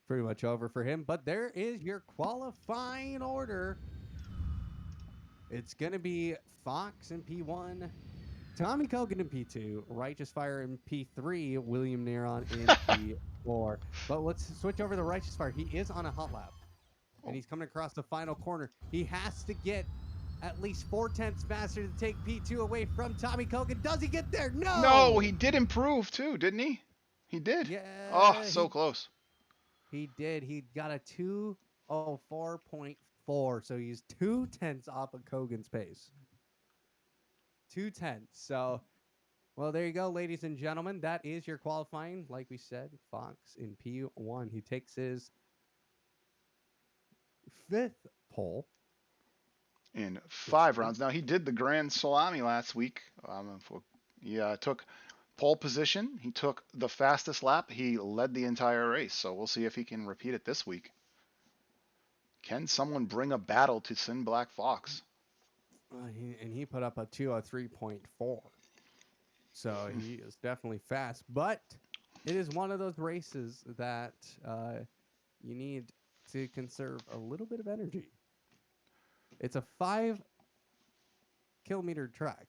[SPEAKER 2] pretty much over for him. But there is your qualifying order. It's going to be Fox in P1, Tommy Kogan in P2, Righteous Fire in P3, William Niron in P4. But let's switch over to Righteous Fire. He is on a hot lap, and he's coming across the final corner. He has to get at least 4/10 faster to take P2 away from Tommy Kogan. Does he get there? No!
[SPEAKER 1] No, he did improve too, didn't he? He did.
[SPEAKER 2] Yeah.
[SPEAKER 1] Oh, so close.
[SPEAKER 2] He did. He got a 2:04.4, so he's 2/10 off of Kogan's pace. 2/10. So, well, there you go, ladies and gentlemen. That is your qualifying. Like we said, Fox in P1. He takes his 5th pole
[SPEAKER 1] in 5 rounds. Now, he did the Grand Salami last week. He took pole position. He took the fastest lap. He led the entire race. So we'll see if he can repeat it this week. Can someone bring a battle to Sin Black Fox?
[SPEAKER 2] And he put up a 203.4. So he is definitely fast. But it is one of those races that you need to conserve a little bit of energy. It's a 5-kilometer track,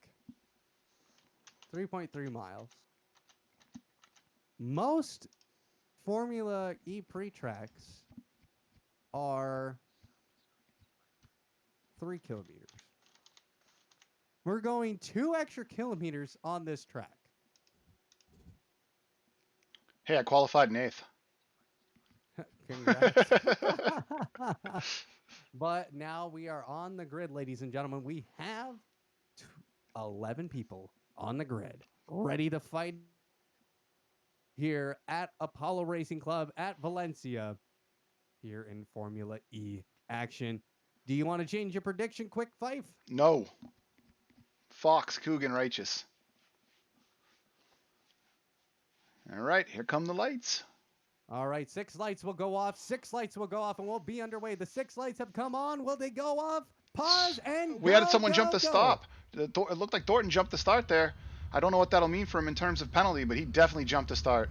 [SPEAKER 2] 3.3 miles. Most Formula E pre-tracks are 3 kilometers. We're going 2 extra kilometers on this track.
[SPEAKER 1] Hey, I qualified in 8th.
[SPEAKER 2] Congrats. But now we are on the grid, ladies and gentlemen. We have 11 people on the grid ready to fight here at Apollo Racing Club at Valencia here in Formula E action. Do you want to change your prediction quick, Fife?
[SPEAKER 1] No. Fox, Coogan, Righteous. All right, here come the lights.
[SPEAKER 2] All right, 6 lights will go off. 6 lights will go off, and we'll be underway. The 6 lights have come on. Will they go off? Pause and
[SPEAKER 1] We
[SPEAKER 2] go,
[SPEAKER 1] had someone
[SPEAKER 2] go,
[SPEAKER 1] jump the
[SPEAKER 2] go.
[SPEAKER 1] stop. It looked like Thornton jumped the start there. I don't know what that'll mean for him in terms of penalty, but he definitely jumped the start.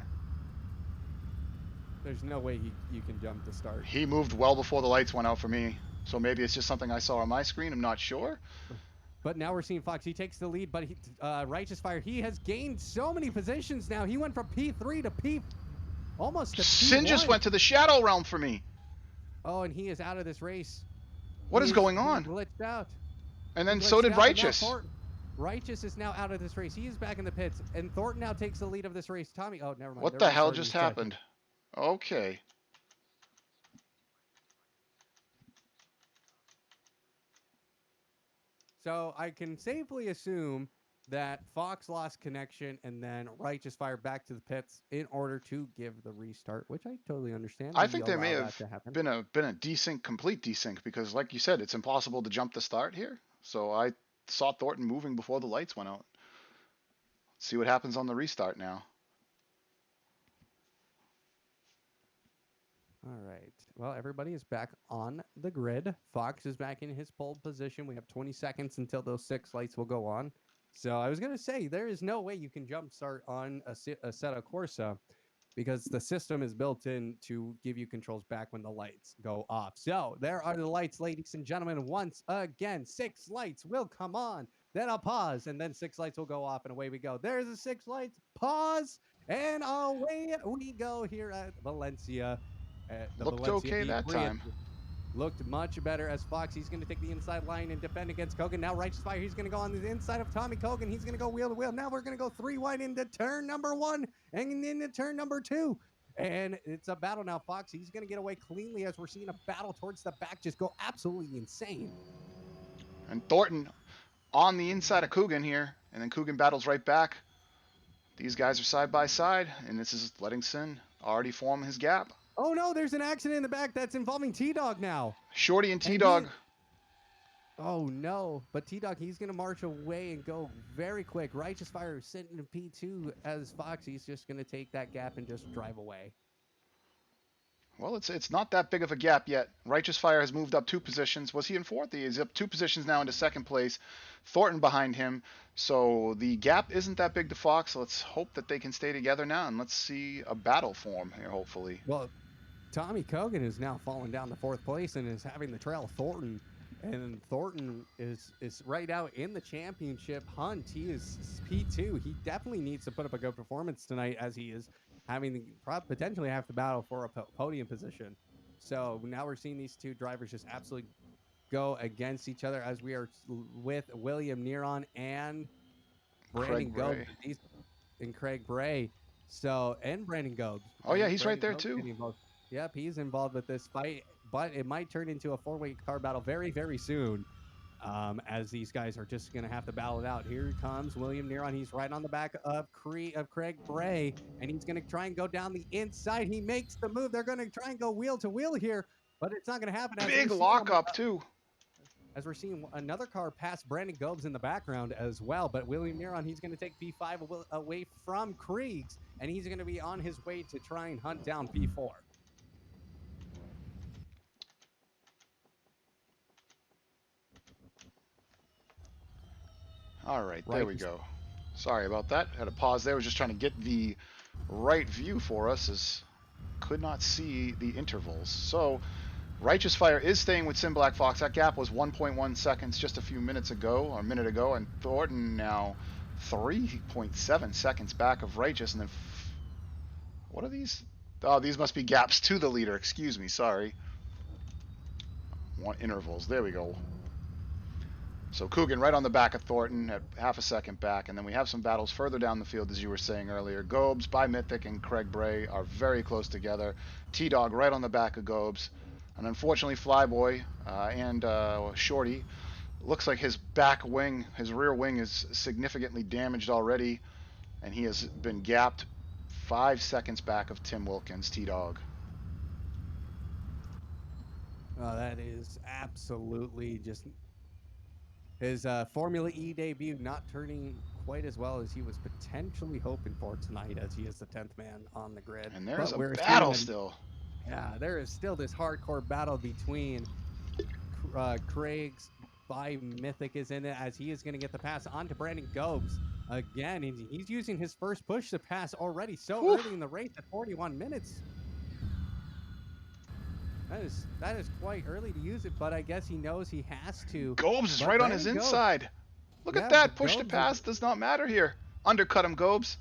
[SPEAKER 2] There's no way you can jump the start.
[SPEAKER 1] He moved well before the lights went out for me. So maybe it's just something I saw on my screen. I'm not sure.
[SPEAKER 2] But now we're seeing Fox. He takes the lead, but Righteous Fire, he has gained so many positions now. He went from P3 to P... almost to P1.
[SPEAKER 1] Sin just went to the Shadow Realm for me.
[SPEAKER 2] Oh, and he is out of this race.
[SPEAKER 1] What is going
[SPEAKER 2] He
[SPEAKER 1] on?
[SPEAKER 2] glitched out.
[SPEAKER 1] And then
[SPEAKER 2] He
[SPEAKER 1] so
[SPEAKER 2] glitched
[SPEAKER 1] did
[SPEAKER 2] out, but now
[SPEAKER 1] Righteous.
[SPEAKER 2] Righteous is now out of this race. He is back in the pits, and Thornton now takes the lead of this race. Tommy, oh, never mind.
[SPEAKER 1] What the hell just happened? Okay.
[SPEAKER 2] So I can safely assume that Fox lost connection and then Righteous Fire back to the pits in order to give the restart, which I totally understand.
[SPEAKER 1] I
[SPEAKER 2] We
[SPEAKER 1] think there may
[SPEAKER 2] allow
[SPEAKER 1] have
[SPEAKER 2] that to happen.
[SPEAKER 1] been a desync, complete desync, because like you said, it's impossible to jump the start here. So I saw Thornton moving before the lights went out. See what happens on the restart now.
[SPEAKER 2] All right. Well, everybody is back on the grid. Fox is back in his pole position. We have 20 seconds until those 6 lights will go on. So I was going to say, there is no way you can jump start on a Assetto Corsa because the system is built in to give you controls back when the lights go off. So there are the lights, ladies and gentlemen. Once again, 6 lights will come on. Then I'll pause, and then 6 lights will go off, and away we go. There's the 6 lights. Pause, and away we go here at Valencia.
[SPEAKER 1] Looked
[SPEAKER 2] Valencia
[SPEAKER 1] okay that
[SPEAKER 2] E3
[SPEAKER 1] time.
[SPEAKER 2] Looked much better as Fox. He's going to take the inside line and defend against Kogan. Now Righteous Fire, he's going to go on the inside of Tommy Kogan. He's going to go wheel to wheel. Now we're going to go 3 wide into turn number 1 and into turn number 2. And it's a battle now. Fox, he's going to get away cleanly as we're seeing a battle towards the back just go absolutely insane.
[SPEAKER 1] And Thornton on the inside of Coogan here, and then Coogan battles right back. These guys are side by side, and this is letting Sin already form his gap.
[SPEAKER 2] Oh no, there's an accident in the back that's involving T-Dog now.
[SPEAKER 1] Shorty and T-Dog.
[SPEAKER 2] Oh no, but T-Dog, he's going to march away and go very quick. Righteous Fire sitting in P2 as Fox. He's just going to take that gap and just drive away.
[SPEAKER 1] Well, it's not that big of a gap yet. Righteous Fire has moved up 2 positions. Was he in 4th? He's up 2 positions now into 2nd place. Thornton behind him. So the gap isn't that big to Fox. Let's hope that they can stay together now, and let's see a battle form here, hopefully.
[SPEAKER 2] Well, Tommy Kogan is now falling down to 4th place and is having the trail of Thornton. And Thornton is right out in the championship hunt. He is P2. He definitely needs to put up a good performance tonight as he is having the potentially have to battle for a podium position. So now we're seeing these 2 drivers just absolutely go against each other as we are with William Niron and Brandon Gogue and Craig Bray. So, and Brandon Gogue.
[SPEAKER 1] Oh yeah, he's right there too.
[SPEAKER 2] Yep, he's involved with this fight, but it might turn into a 4-way car battle very, very soon. As these guys are just going to have to battle it out. Here comes William Niron. He's right on the back of Craig Bray, and he's going to try and go down the inside. He makes the move. They're going to try and go wheel to wheel here, but it's not going to happen.
[SPEAKER 1] Big lockup too.
[SPEAKER 2] as we're seeing another car pass Brandon Gobes in the background as well. But William Niron, he's going to take P5 away from Kriegs, and he's going to be on his way to try and hunt down P4.
[SPEAKER 1] All right, there we go. Sorry about that. Had a pause there. I was just trying to get the right view for us, as could not see the intervals. So Righteous Fire is staying with Sim Black Fox. That gap was 1.1 seconds just a few minutes ago, or a minute ago, and Thornton now 3.7 seconds back of Righteous. And then, what are these? Oh, these must be gaps to the leader. Excuse me, sorry. Intervals. There we go. So Coogan right on the back of Thornton at half a second back, and then we have some battles further down the field, as you were saying earlier. Gobes, By Mythic, and Craig Bray are very close together. T-Dog right on the back of Gobes. And unfortunately, Flyboy and Shorty, looks like his back wing, his rear wing is significantly damaged already, and he has been gapped 5 seconds back of Tim Wilkins, T-Dog.
[SPEAKER 2] Oh, that is absolutely just his Formula E debut not turning quite as well as he was potentially hoping for tonight, as he is the 10th man on the grid.
[SPEAKER 1] And there's a battle still.
[SPEAKER 2] Yeah, there is still this hardcore battle between Craig's. By Mythic is in it, as he is going to get the pass on to Brandon Gobes. Again, he's using his first push to pass already so early in the race at 41 minutes. That is quite early to use it, but I guess he knows he has to.
[SPEAKER 1] Gobes is right on his inside. Look at that. Push to pass does not matter here. Undercut him, Gobes.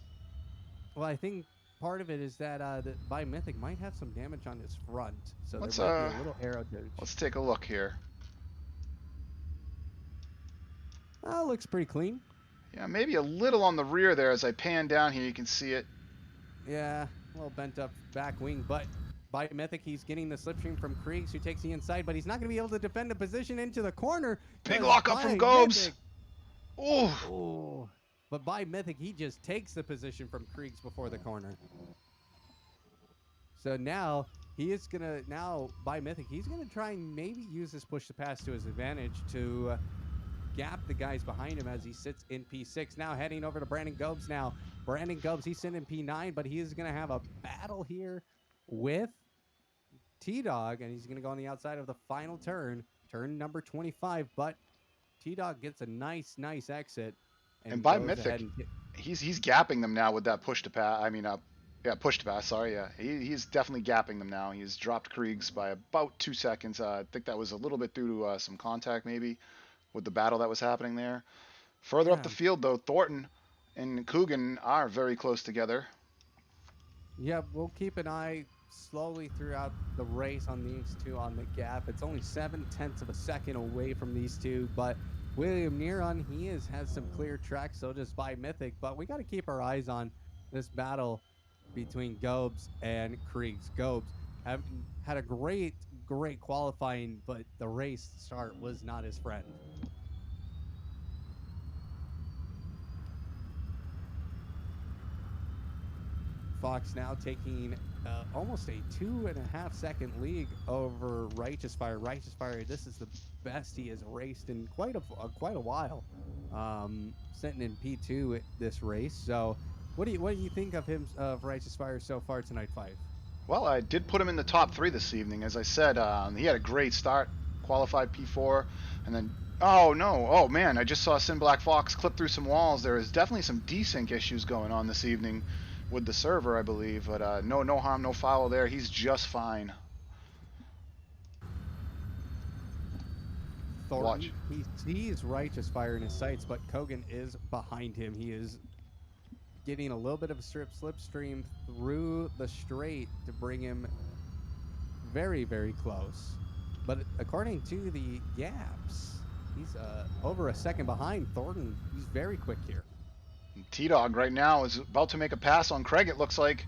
[SPEAKER 2] Well, I think part of it is that By Mythic might have some damage on his front, so
[SPEAKER 1] let's,
[SPEAKER 2] there might be a little arrow damage.
[SPEAKER 1] Let's take a look here.
[SPEAKER 2] Looks pretty clean.
[SPEAKER 1] Yeah, maybe a little on the rear there. As I pan down here, you can see it.
[SPEAKER 2] Yeah, a little bent up back wing, but By Mythic, he's getting the slipstream from Kriegs, who takes the inside, but he's not going to be able to defend the position into the corner.
[SPEAKER 1] Big lock up from Gobes.
[SPEAKER 2] Ooh. But By Mythic, he just takes the position from Kriegs before the corner. So now he is going to, By Mythic, he's going to try and maybe use this push to pass to his advantage to gap the guys behind him as he sits in P6. Now heading over to Brandon Gobes now. Brandon Gobes, he's sitting in P9, but he is going to have a battle here with T-Dog, and he's going to go on the outside of the final turn number 25, but T-Dog gets a nice exit.
[SPEAKER 1] And By Mythic, he's gapping them now with that push to pass. I mean, push to pass, sorry, yeah. He's definitely gapping them now. He's dropped Kriegs by about 2 seconds. I think that was a little bit due to some contact, maybe, with the battle that was happening there. Further up the field, though, Thornton and Coogan are very close together.
[SPEAKER 2] Yeah, we'll keep an eye slowly throughout the race on these two on the gap. It's only 0.7 of a second away from these two, but William Niron, he has some clear tracks, so does By Mythic, but we got to keep our eyes on this battle between Gobes and Kriegs. Gobes have had a great qualifying, but the race start was not his friend. Fox now taking almost a 2.5 second lead over Righteous Fire. Righteous Fire, this is the best he has raced in quite a while, sitting in P2 this race. So what do you think of Righteous Fire so far tonight, Five?
[SPEAKER 1] Well, I did put him in the top 3 this evening. As I said, he had a great start, qualified P4, and then, oh man, I just saw Sin Black Fox clip through some walls. There is definitely some desync issues going on this evening with the server, I believe, but no harm, no foul there. He's just fine.
[SPEAKER 2] Thornton, he sees Righteous Fire in his sights, but Kogan is behind him. He is getting a little bit of a slipstream through the straight to bring him very, very close. But according to the gaps, he's over a second behind Thornton. He's very quick here.
[SPEAKER 1] T-Dog right now is about to make a pass on Craig, it looks like.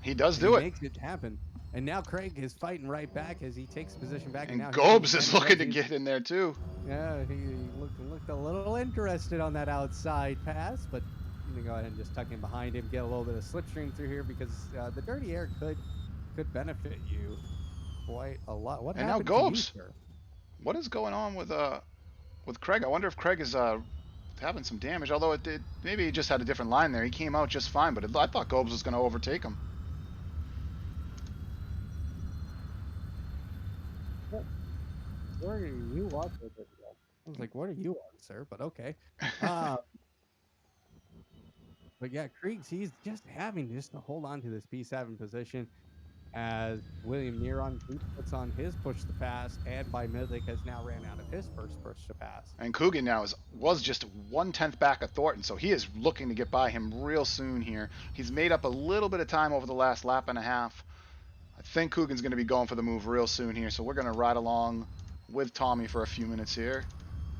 [SPEAKER 1] He does do it.
[SPEAKER 2] He makes it happen. And now Craig is fighting right back as he takes position back.
[SPEAKER 1] And Gobes is looking to get in there too.
[SPEAKER 2] Yeah, he looked a little interested on that outside pass, but I'm going to go ahead and just tuck in behind him, get a little bit of slipstream through here, because the dirty air could benefit you quite a lot. What
[SPEAKER 1] and now
[SPEAKER 2] happened
[SPEAKER 1] Gobes.
[SPEAKER 2] to you, sir?
[SPEAKER 1] What is going on with Craig? I wonder if Craig is having some damage. Although it did, maybe he just had a different line there. He came out just fine, but I thought Gobes was going to overtake him.
[SPEAKER 2] Where are you on? I was like, what are you on, sir? But okay. But yeah, Kriegs, he's just having just to hold on to this P7 position as William Niron puts on his push to pass, and by Mythic has now ran out of his first push to pass.
[SPEAKER 1] And Coogan now was just 1/10 back of Thornton, so he is looking to get by him real soon here. He's made up a little bit of time over the last lap and a half. I think Coogan's going to be going for the move real soon here, so we're going to ride along with Tommy for a few minutes here.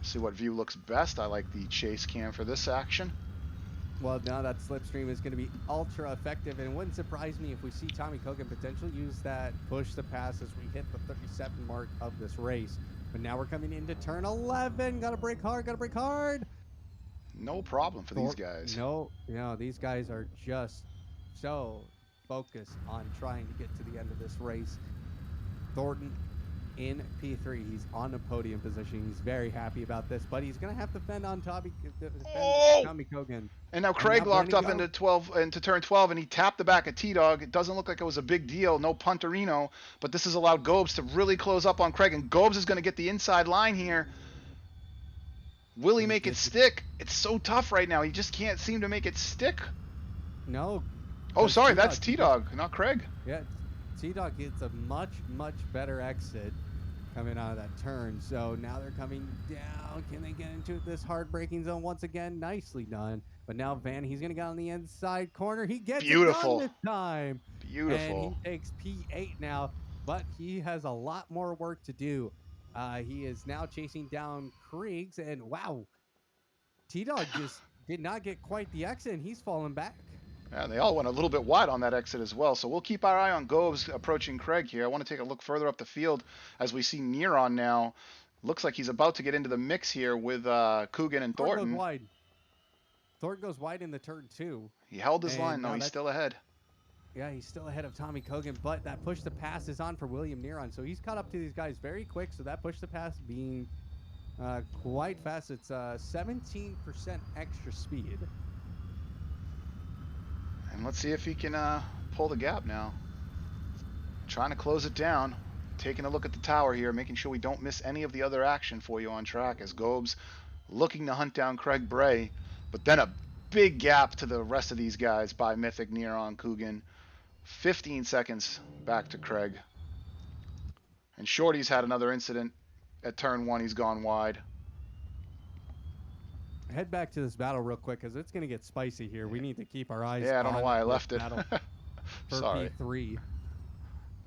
[SPEAKER 1] See what view looks best. I like the chase cam for this action.
[SPEAKER 2] Well, now that slipstream is going to be ultra effective, and it wouldn't surprise me if we see Tommy Kogan potentially use that push to pass as we hit the 37 mark of this race. But now we're coming into turn 11. Gotta brake hard, gotta brake hard.
[SPEAKER 1] No problem for these guys.
[SPEAKER 2] No, these guys are just so focused on trying to get to the end of this race. Thornton in P3. He's on the podium position. He's very happy about this, but he's going to have to fend on Tommy Kogan.
[SPEAKER 1] And now Craig locked up into turn 12, and he tapped the back of T-Dog. It doesn't look like it was a big deal. No punterino, but this has allowed Gobes to really close up on Craig, and Gobes is going to get the inside line here. Will he make it stick? It's so tough right now. He just can't seem to make it stick.
[SPEAKER 2] No.
[SPEAKER 1] Oh, sorry, that's T-Dog, not Craig.
[SPEAKER 2] Yeah, T-Dog gets a much, much better exit coming out of that turn. So now they're coming down. Can they get into this hard braking zone once again? Nicely done. But now Van, he's going to get on the inside corner. He gets it done this time.
[SPEAKER 1] Beautiful.
[SPEAKER 2] And he takes P8 now, but he has a lot more work to do. He is now chasing down Kriegs, and wow, T-Dog just did not get quite the exit, and he's falling back.
[SPEAKER 1] Yeah, they all went a little bit wide on that exit as well. So we'll keep our eye on Gobes approaching Craig here. I want to take a look further up the field as we see Niron now. Looks like he's about to get into the mix here with Coogan and Thornton.
[SPEAKER 2] Goes wide. Thornton goes wide in the turn 2.
[SPEAKER 1] He held his line, though. He's still ahead.
[SPEAKER 2] Yeah, he's still ahead of Tommy Kogan, but that push to pass is on for William Niron. So he's caught up to these guys very quick. So that push to pass being quite fast. It's 17% extra speed.
[SPEAKER 1] And let's see if he can pull the gap now. Trying to close it down. Taking a look at the tower here, making sure we don't miss any of the other action for you on track as Gobes looking to hunt down Craig Bray. But then a big gap to the rest of these guys by Mythic, Niron, Coogan. 15 seconds back to Craig. And Shorty's had another incident at turn 1. He's gone wide.
[SPEAKER 2] Head back to this battle real quick because it's going to get spicy here. We need to keep our eyes on
[SPEAKER 1] I don't know why I left it.
[SPEAKER 2] for
[SPEAKER 1] Sorry.
[SPEAKER 2] P3.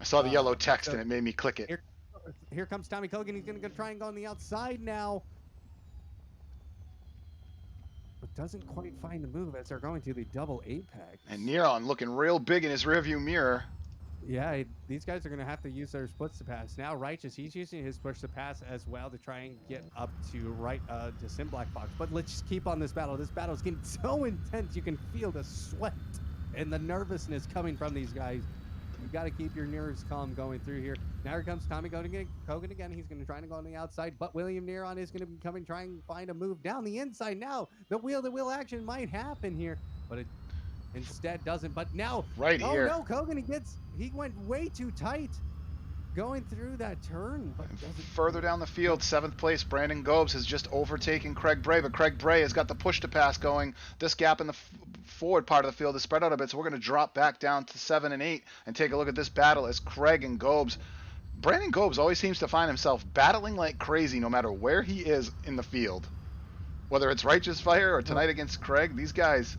[SPEAKER 1] I saw the yellow text and it made me click it.
[SPEAKER 2] Here comes Tommy Kogan. He's going to go try and go on the outside now. But doesn't quite find the move as they're going to the double apex.
[SPEAKER 1] And Niron looking real big in his rearview mirror.
[SPEAKER 2] Yeah, these guys are going to have to use their splits to pass. Now Righteous, he's using his push to pass as well to try and get up to Sim Black Box. But let's just keep on this battle. This battle is getting so intense. You can feel the sweat and the nervousness coming from these guys. You got to keep your nerves calm going through here. Now here comes Tommy Kogan again. He's going to try to go on the outside, but William Niron is going to be coming, trying to find a move down the inside. Now the wheel-to-wheel action might happen here, but it instead doesn't. But now,
[SPEAKER 1] here.
[SPEAKER 2] No, Kogan, he went way too tight going through that turn. But
[SPEAKER 1] further down the field, 7th place, Brandon Gobes has just overtaken Craig Bray, but Craig Bray has got the push to pass going. This gap in the forward part of the field is spread out a bit, so we're going to drop back down to 7 and 8 and take a look at this battle as Craig and Gobes. Brandon Gobes always seems to find himself battling like crazy no matter where he is in the field. Whether it's Righteous Fire or tonight against Craig, these guys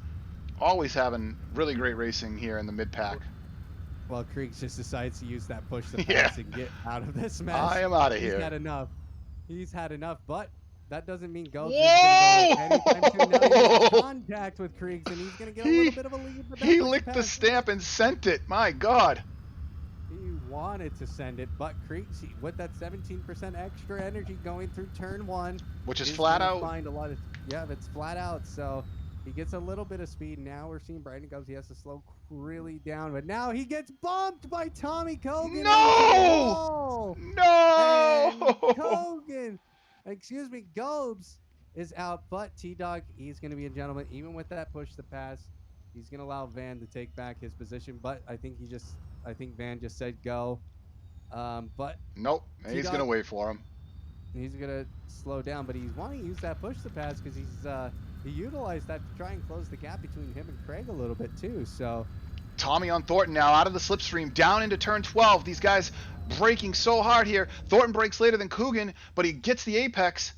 [SPEAKER 1] always having really great racing here in the mid-pack.
[SPEAKER 2] Well, Krieg just decides to use that push to pass and get out of this mess.
[SPEAKER 1] I am out of here.
[SPEAKER 2] He's had enough, but that doesn't mean Gobes is going to go anytime soon. Now he's in contact with Kriegs, and he's going to get a little bit of a lead.
[SPEAKER 1] He licked the stamp and sent it. My God.
[SPEAKER 2] He wanted to send it, but Kriegs, with that 17% extra energy going through turn 1,
[SPEAKER 1] which is flat out.
[SPEAKER 2] Find a lot of, it's flat out. So He gets a little bit of speed. Now we're seeing Bryden Gubbs. He has to slow really down, but now he gets bumped by Tommy Kogan into the
[SPEAKER 1] No!
[SPEAKER 2] wall. And
[SPEAKER 1] No!
[SPEAKER 2] Kogan, excuse me, Gobes is out, but T-Dog, he's going to be a gentleman. Even with that push to pass, he's going to allow Van to take back his position, but I think Van just said go. But
[SPEAKER 1] Nope. He's going to
[SPEAKER 2] T-Dog,
[SPEAKER 1] wait for him.
[SPEAKER 2] he's gonna slow down, but he's wanting to use that push to pass because he utilized that to try and close the gap between him and Craig a little bit too. So
[SPEAKER 1] Tommy on Thornton now, out of the slipstream, down into turn 12. These guys braking so hard here. Thornton brakes later than Coogan, but he gets the apex,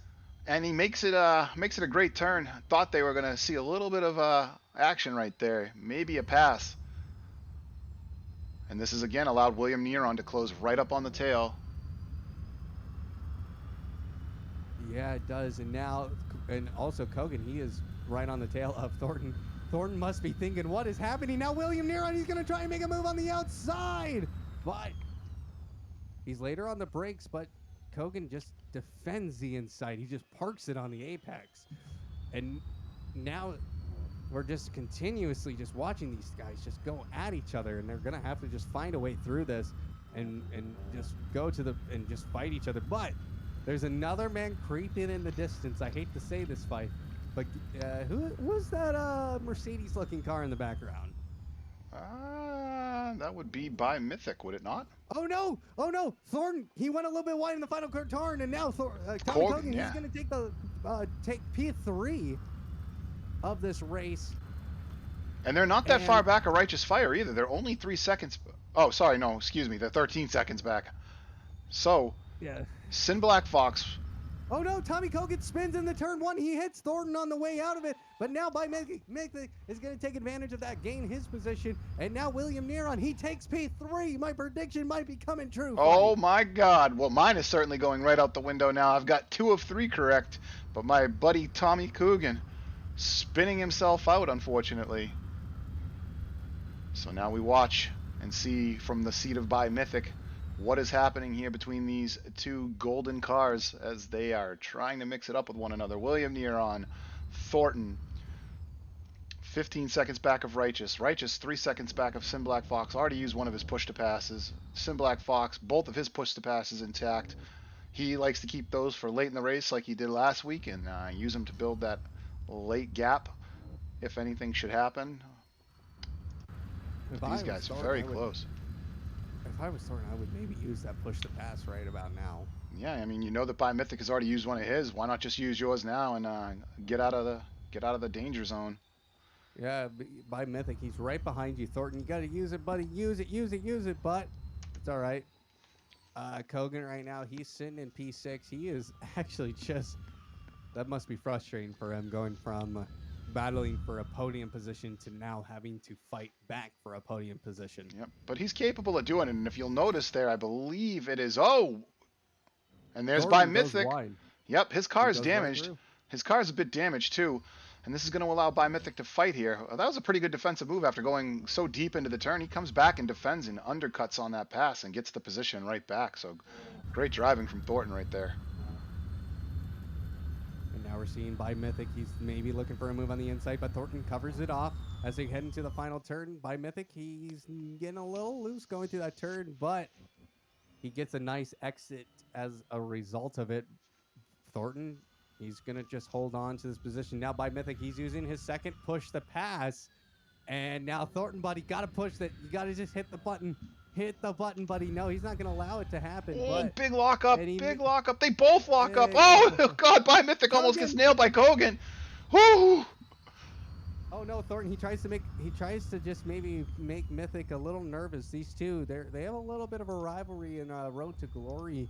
[SPEAKER 1] and he makes it a great turn. Thought they were going to see a little bit of action right there, maybe a pass. And this is again allowed William Niron to close right up on the tail.
[SPEAKER 2] yeah, it does. And also Kogan, he is right on the tail of Thornton. Thornton must be thinking, what is happening now? William Niron, he's going to try and make a move on the outside, but he's later on the brakes, but Kogan just defends the inside. He just parks it on the apex. And now we're just continuously just watching these guys just go at each other, and they're going to have to just find a way through this and just go to and just fight each other. But there's another man creeping in the distance. I hate to say this fight, but who's that Mercedes-looking car in the background?
[SPEAKER 1] That would be by Mythic, would it not?
[SPEAKER 2] Oh no! Thornton, he went a little bit wide in the final turn, and now Tommy Kogan,
[SPEAKER 1] yeah.
[SPEAKER 2] he's going to take P3 of this race.
[SPEAKER 1] And they're not that far back of Righteous Fire either. They're only 3 seconds. Oh, sorry, no, excuse me. They're 13 seconds back. So,
[SPEAKER 2] yeah.
[SPEAKER 1] Sin Black Fox.
[SPEAKER 2] Oh no, Tommy Kogan spins in the turn 1. He hits Thornton on the way out of it, but now by Mythic is going to take advantage of that, gain his position, and now William Niron, he takes P3. My prediction might be coming true.
[SPEAKER 1] Oh my God. Well, mine is certainly going right out the window now. I've got 2 of 3 correct, but my buddy Tommy Coogan spinning himself out, unfortunately. So now we watch and see from the seat of By Mythic what is happening here between these 2 golden cars as they are trying to mix it up with one another. William Niron, Thornton, 15 seconds back of Righteous. Righteous 3 seconds back of Sin Black Fox. Already used one of his push to passes. Sin Black Fox, both of his push to passes intact. He likes to keep those for late in the race like he did last week and use them to build that late gap if anything should happen. These guys are very close.
[SPEAKER 2] If I was Thornton, I would maybe use that push to pass right about now.
[SPEAKER 1] Yeah, I mean, you know that By Mythic has already used one of his. Why not just use yours now and get out of the danger zone?
[SPEAKER 2] Yeah, By Mythic, he's right behind you, Thornton. You got to use it, buddy. Use it. But it's all right. Kogan right now, he's sitting in P6. He is actually just, that must be frustrating for him, going from battling for a podium position to now having to fight back for a podium position.
[SPEAKER 1] Yep, but he's capable of doing it, and if you'll notice there, I believe it is, and there's
[SPEAKER 2] Thornton
[SPEAKER 1] By
[SPEAKER 2] goes
[SPEAKER 1] Mythic.
[SPEAKER 2] wide.
[SPEAKER 1] Yep, his car is
[SPEAKER 2] He goes right
[SPEAKER 1] damaged.
[SPEAKER 2] through.
[SPEAKER 1] His car is a bit damaged too, and this is going to allow By Mythic to fight here. That was a pretty good defensive move after going so deep into the turn. He comes back and defends and undercuts on that pass and gets the position right back. So great driving from Thornton right there.
[SPEAKER 2] And now we're seeing By Mythic. He's maybe looking for a move on the inside, but Thornton covers it off as they head into the final turn. By Mythic, he's getting a little loose going through that turn, but he gets a nice exit as a result of it. Thornton, he's going to just hold on to this position. Now By Mythic, he's using his second push to pass. And now Thornton, buddy, got to push that. You got to just hit the button. Hit the button, buddy. No, he's not going to allow it to happen.
[SPEAKER 1] Oh,
[SPEAKER 2] but
[SPEAKER 1] big lockup,
[SPEAKER 2] and he-
[SPEAKER 1] big lockup. They both lock up.
[SPEAKER 2] Hey.
[SPEAKER 1] Oh, God, By Mythic almost gets nailed by Kogan. Woo!
[SPEAKER 2] Oh no, Thornton, he tries to just maybe make Mythic a little nervous. These two, they have a little bit of a rivalry in Road to Glory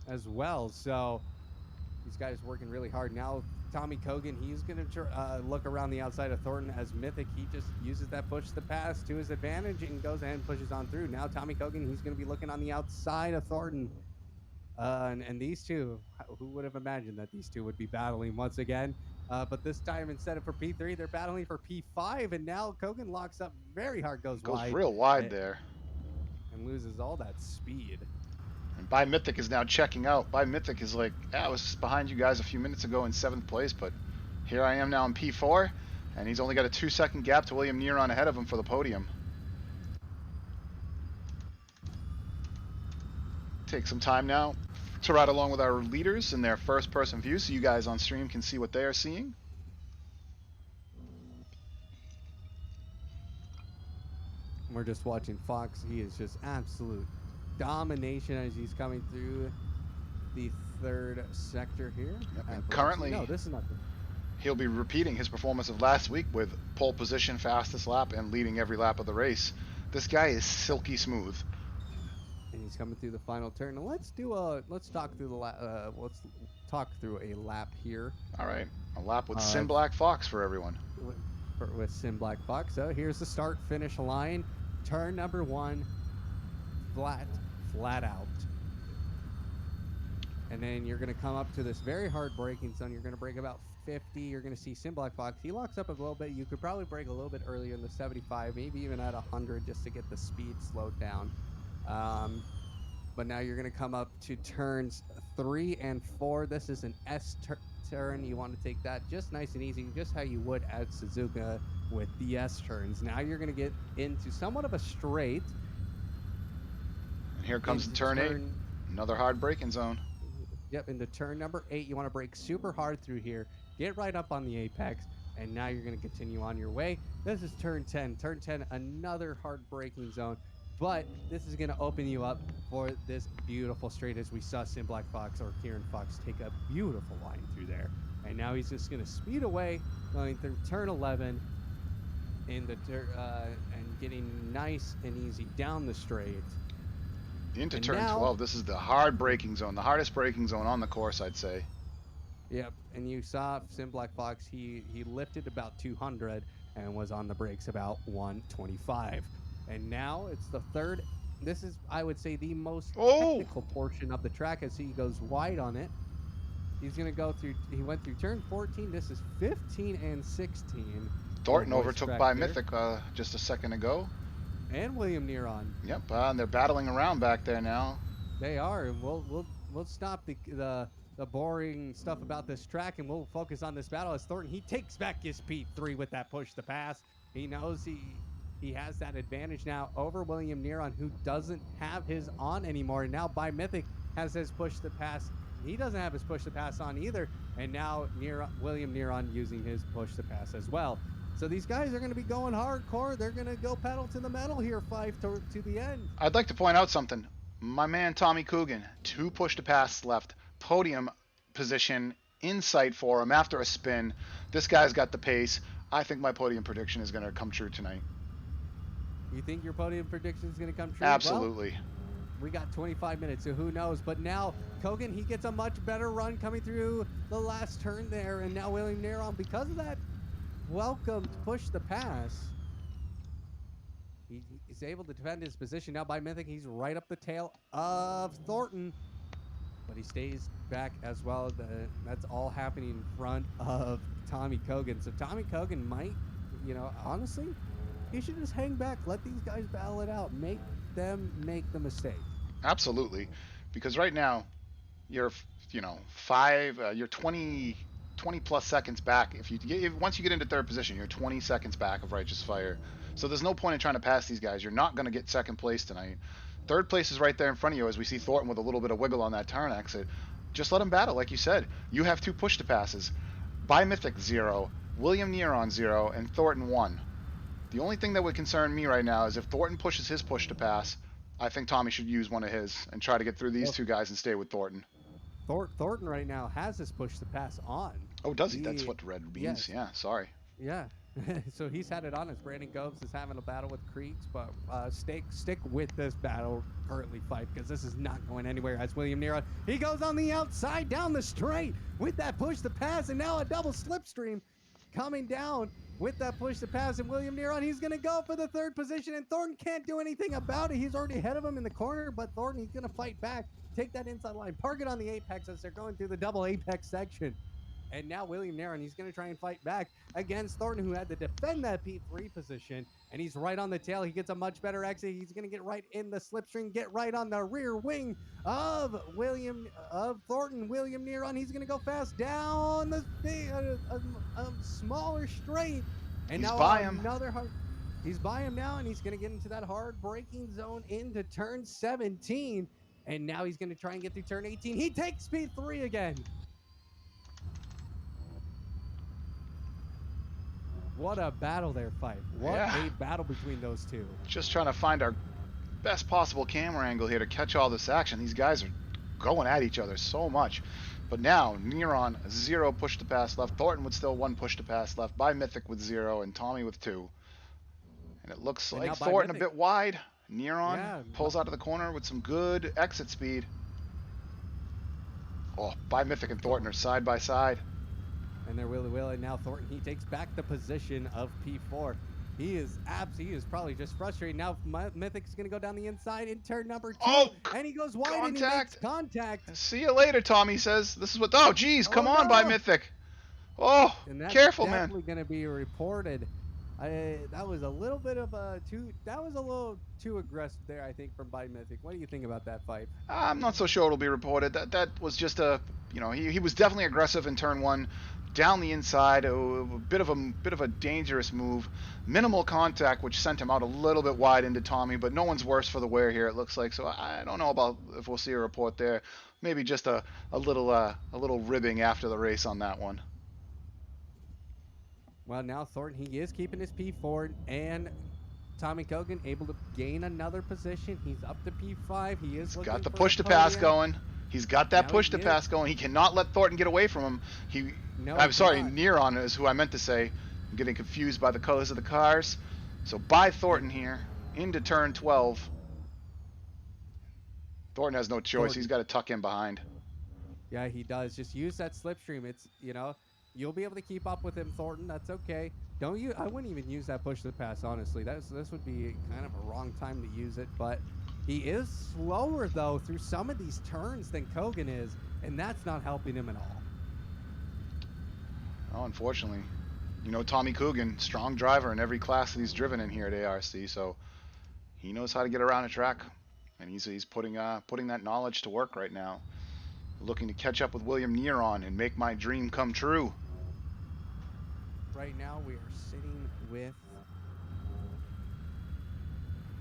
[SPEAKER 2] as well. So these guys working really hard. Now Tommy Kogan, he's going to look around the outside of Thornton as Mythic. He just uses that push to pass to his advantage and goes ahead and pushes on through. Now Tommy Kogan, he's going to be looking on the outside of Thornton. And these two, who would have imagined that these two would be battling once again? But this time, instead of for P3, they're battling for P5. And now Kogan locks up very hard, goes wide.
[SPEAKER 1] Real wide there.
[SPEAKER 2] And loses all that speed.
[SPEAKER 1] And By Mythic is now checking out. By Mythic is like, I was behind you guys a few minutes ago in 7th place, but here I am now in P4. And he's only got a 2-second gap to William Niron ahead of him for the podium. Take some time now to ride along with our leaders in their first-person view so you guys on stream can see what they are seeing.
[SPEAKER 2] We're just watching Fox. He is just absolute domination as he's coming through the third sector here.
[SPEAKER 1] Yep, and currently,
[SPEAKER 2] no, this is not.
[SPEAKER 1] He'll be repeating his performance of last week with pole position, fastest lap, and leading every lap of the race. This guy is silky smooth.
[SPEAKER 2] And he's coming through the final turn. Now let's talk through a lap here.
[SPEAKER 1] All right, a lap with Sin Black Fox for everyone.
[SPEAKER 2] With Sin Black Fox. So here's the start finish line. Turn number 1, flat out. And then you're going to come up to this very hard braking zone. You're going to brake about 50. You're going to see Sin Black Fox. He locks up a little bit. You could probably brake a little bit earlier in the 75, maybe even at 100 just to get the speed slowed down. But now you're going to come up to turns 3 and 4. This is an S turn. You want to take that just nice and easy, just how you would at Suzuka with the S turns. Now you're going to get into somewhat of a straight.
[SPEAKER 1] And here comes turn 8. Another hard braking zone.
[SPEAKER 2] Yep, into turn number 8, you want to brake super hard through here. Get right up on the apex, and now you're going to continue on your way. This is turn 10. Turn 10, another hard braking zone. But this is going to open you up for this beautiful straight as we saw Sin Black Fox or Kieran Fox take a beautiful line through there. And now he's just going to speed away, going through turn 11 in the and getting nice and easy down the straight.
[SPEAKER 1] Into turn 12, this is the hard braking zone, the hardest braking zone on the course, I'd say.
[SPEAKER 2] Yep, and you saw Sin Black Fox, he lifted about 200 and was on the brakes about 125. And now it's the third. This is, I would say, the most technical portion of the track as he goes wide on it. He's going to go through, he went through turn 14. This is 15 and 16.
[SPEAKER 1] Thornton overtook by Mythic just a second ago.
[SPEAKER 2] And William Niron.
[SPEAKER 1] Yep, and they're battling around back there now.
[SPEAKER 2] They are, and we'll stop the boring stuff about this track, and we'll focus on this battle as Thornton, he takes back his P3 with that push to pass. He knows he has that advantage now over William Niron, who doesn't have his on anymore. And now By Mythic has his push to pass. He doesn't have his push to pass on either. And now William Niron using his push to pass as well. So these guys are going to be going hardcore. They're going to go pedal to the metal here, Fife, to the end.
[SPEAKER 1] I'd like to point out something. My man Tommy Coogan, 2 push to pass left, podium position in sight for him after a spin. This guy's got the pace. I think my podium prediction is going to come true tonight.
[SPEAKER 2] You think your podium prediction is going to come true?
[SPEAKER 1] Absolutely.
[SPEAKER 2] Well, we got 25 minutes, so who knows? But now Kogan, he gets a much better run coming through the last turn there, and now William Niron, because of that welcomed push the pass, he's able to defend his position. Now By Mythic, he's right up the tail of Thornton, but he stays back as well. That's all happening in front of Tommy Kogan. So Tommy Kogan might, honestly, he should just hang back, let these guys battle it out, make them make the mistake.
[SPEAKER 1] Absolutely, because right now you're 20 plus seconds back. Once you get into third position, you're 20 seconds back of Righteous Fire. So there's no point in trying to pass these guys. You're not going to get second place tonight. Third place is right there in front of you as we see Thornton with a little bit of wiggle on that turn exit. Just let him battle, like you said. You have 2 push to passes. By Mythic 0, William Niron 0, and Thornton 1. The only thing that would concern me right now is if Thornton pushes his push to pass, I think Tommy should use one of his and try to get through these 2 guys and stay with Thornton.
[SPEAKER 2] Thornton right now has his push to pass on.
[SPEAKER 1] Oh, does he? That's what red means. Yes. Yeah, sorry.
[SPEAKER 2] Yeah. So he's had it on as Brandon Goves is having a battle with Creeks, but stick with this battle currently, Fife, because this is not going anywhere as William Niron, he goes on the outside down the straight with that push to pass, and now a double slipstream coming down with that push to pass, and William Niron, he's going to go for the third position, and Thornton can't do anything about it. He's already ahead of him in the corner, but Thornton, he's going to fight back, take that inside line, park it on the apex as they're going through the double apex section. And now William Niron, he's going to try and fight back against Thornton, who had to defend that P3 position. And he's right on the tail. He gets a much better exit. He's going to get right in the slipstream, get right on the rear wing of Thornton. William Niron, he's going to go fast down the smaller straight. And
[SPEAKER 1] He's
[SPEAKER 2] now
[SPEAKER 1] by him.
[SPEAKER 2] another hard. He's by him now, and he's going to get into that hard braking zone into turn 17. And now he's going to try and get through turn 18. He takes P3 again. What a battle there, Fife. What a battle between those two.
[SPEAKER 1] Just trying to find our best possible camera angle here to catch all this action. These guys are going at each other so much. But now, Niron, 0 push to pass left. Thornton with still 1 push to pass left. By Mythic with 0 and Tommy with 2. And it looks like Thornton a bit wide. Niron pulls out of the corner with some good exit speed. Oh, By Mythic and Thornton are side by side.
[SPEAKER 2] And they're willy-willy. Now Thornton, he takes back the position of P4. He is probably just frustrated. Now Mythic's going to go down the inside in turn number 2.
[SPEAKER 1] Oh,
[SPEAKER 2] and he goes wide and he makes contact.
[SPEAKER 1] See you later, Tommy says. This is what... Oh, geez, come on, By Mythic. Oh,
[SPEAKER 2] and that's
[SPEAKER 1] careful, man.
[SPEAKER 2] Definitely going to be reported. That was a little bit of a that was a little too aggressive there, I think, from By Mythic. What do you think about that fight?
[SPEAKER 1] I'm not so sure it'll be reported. That was just a, he was definitely aggressive in turn 1, down the inside, a bit of a dangerous move, minimal contact, which sent him out a little bit wide into Tommy. But no one's worse for the wear here, it looks like. So I don't know about if we'll see a report there. Maybe just a little ribbing after the race on that one.
[SPEAKER 2] Well, now Thornton, he is keeping his P4, and Tommy Kogan able to gain another position. He's up to P5. He is
[SPEAKER 1] got the push to pass going. He's got that push to pass going. He cannot let Thornton get away from him. I'm sorry, Niron is who I meant to say. I'm getting confused by the colors of the cars. So by Thornton here into turn 12. Thornton has no choice. He's got to tuck in behind.
[SPEAKER 2] Yeah, he does. Just use that slipstream. It's, you'll be able to keep up with him, Thornton. That's okay. I wouldn't even use that push to pass, honestly. This would be kind of a wrong time to use it, but he is slower, though, through some of these turns than Kogan is, and that's not helping him at all.
[SPEAKER 1] Oh, unfortunately. Tommy Coogan, strong driver in every class that he's driven in here at ARC, so he knows how to get around a track, and he's putting that knowledge to work right now. Looking to catch up with William Niron and make my dream come true.
[SPEAKER 2] Right now we are sitting with,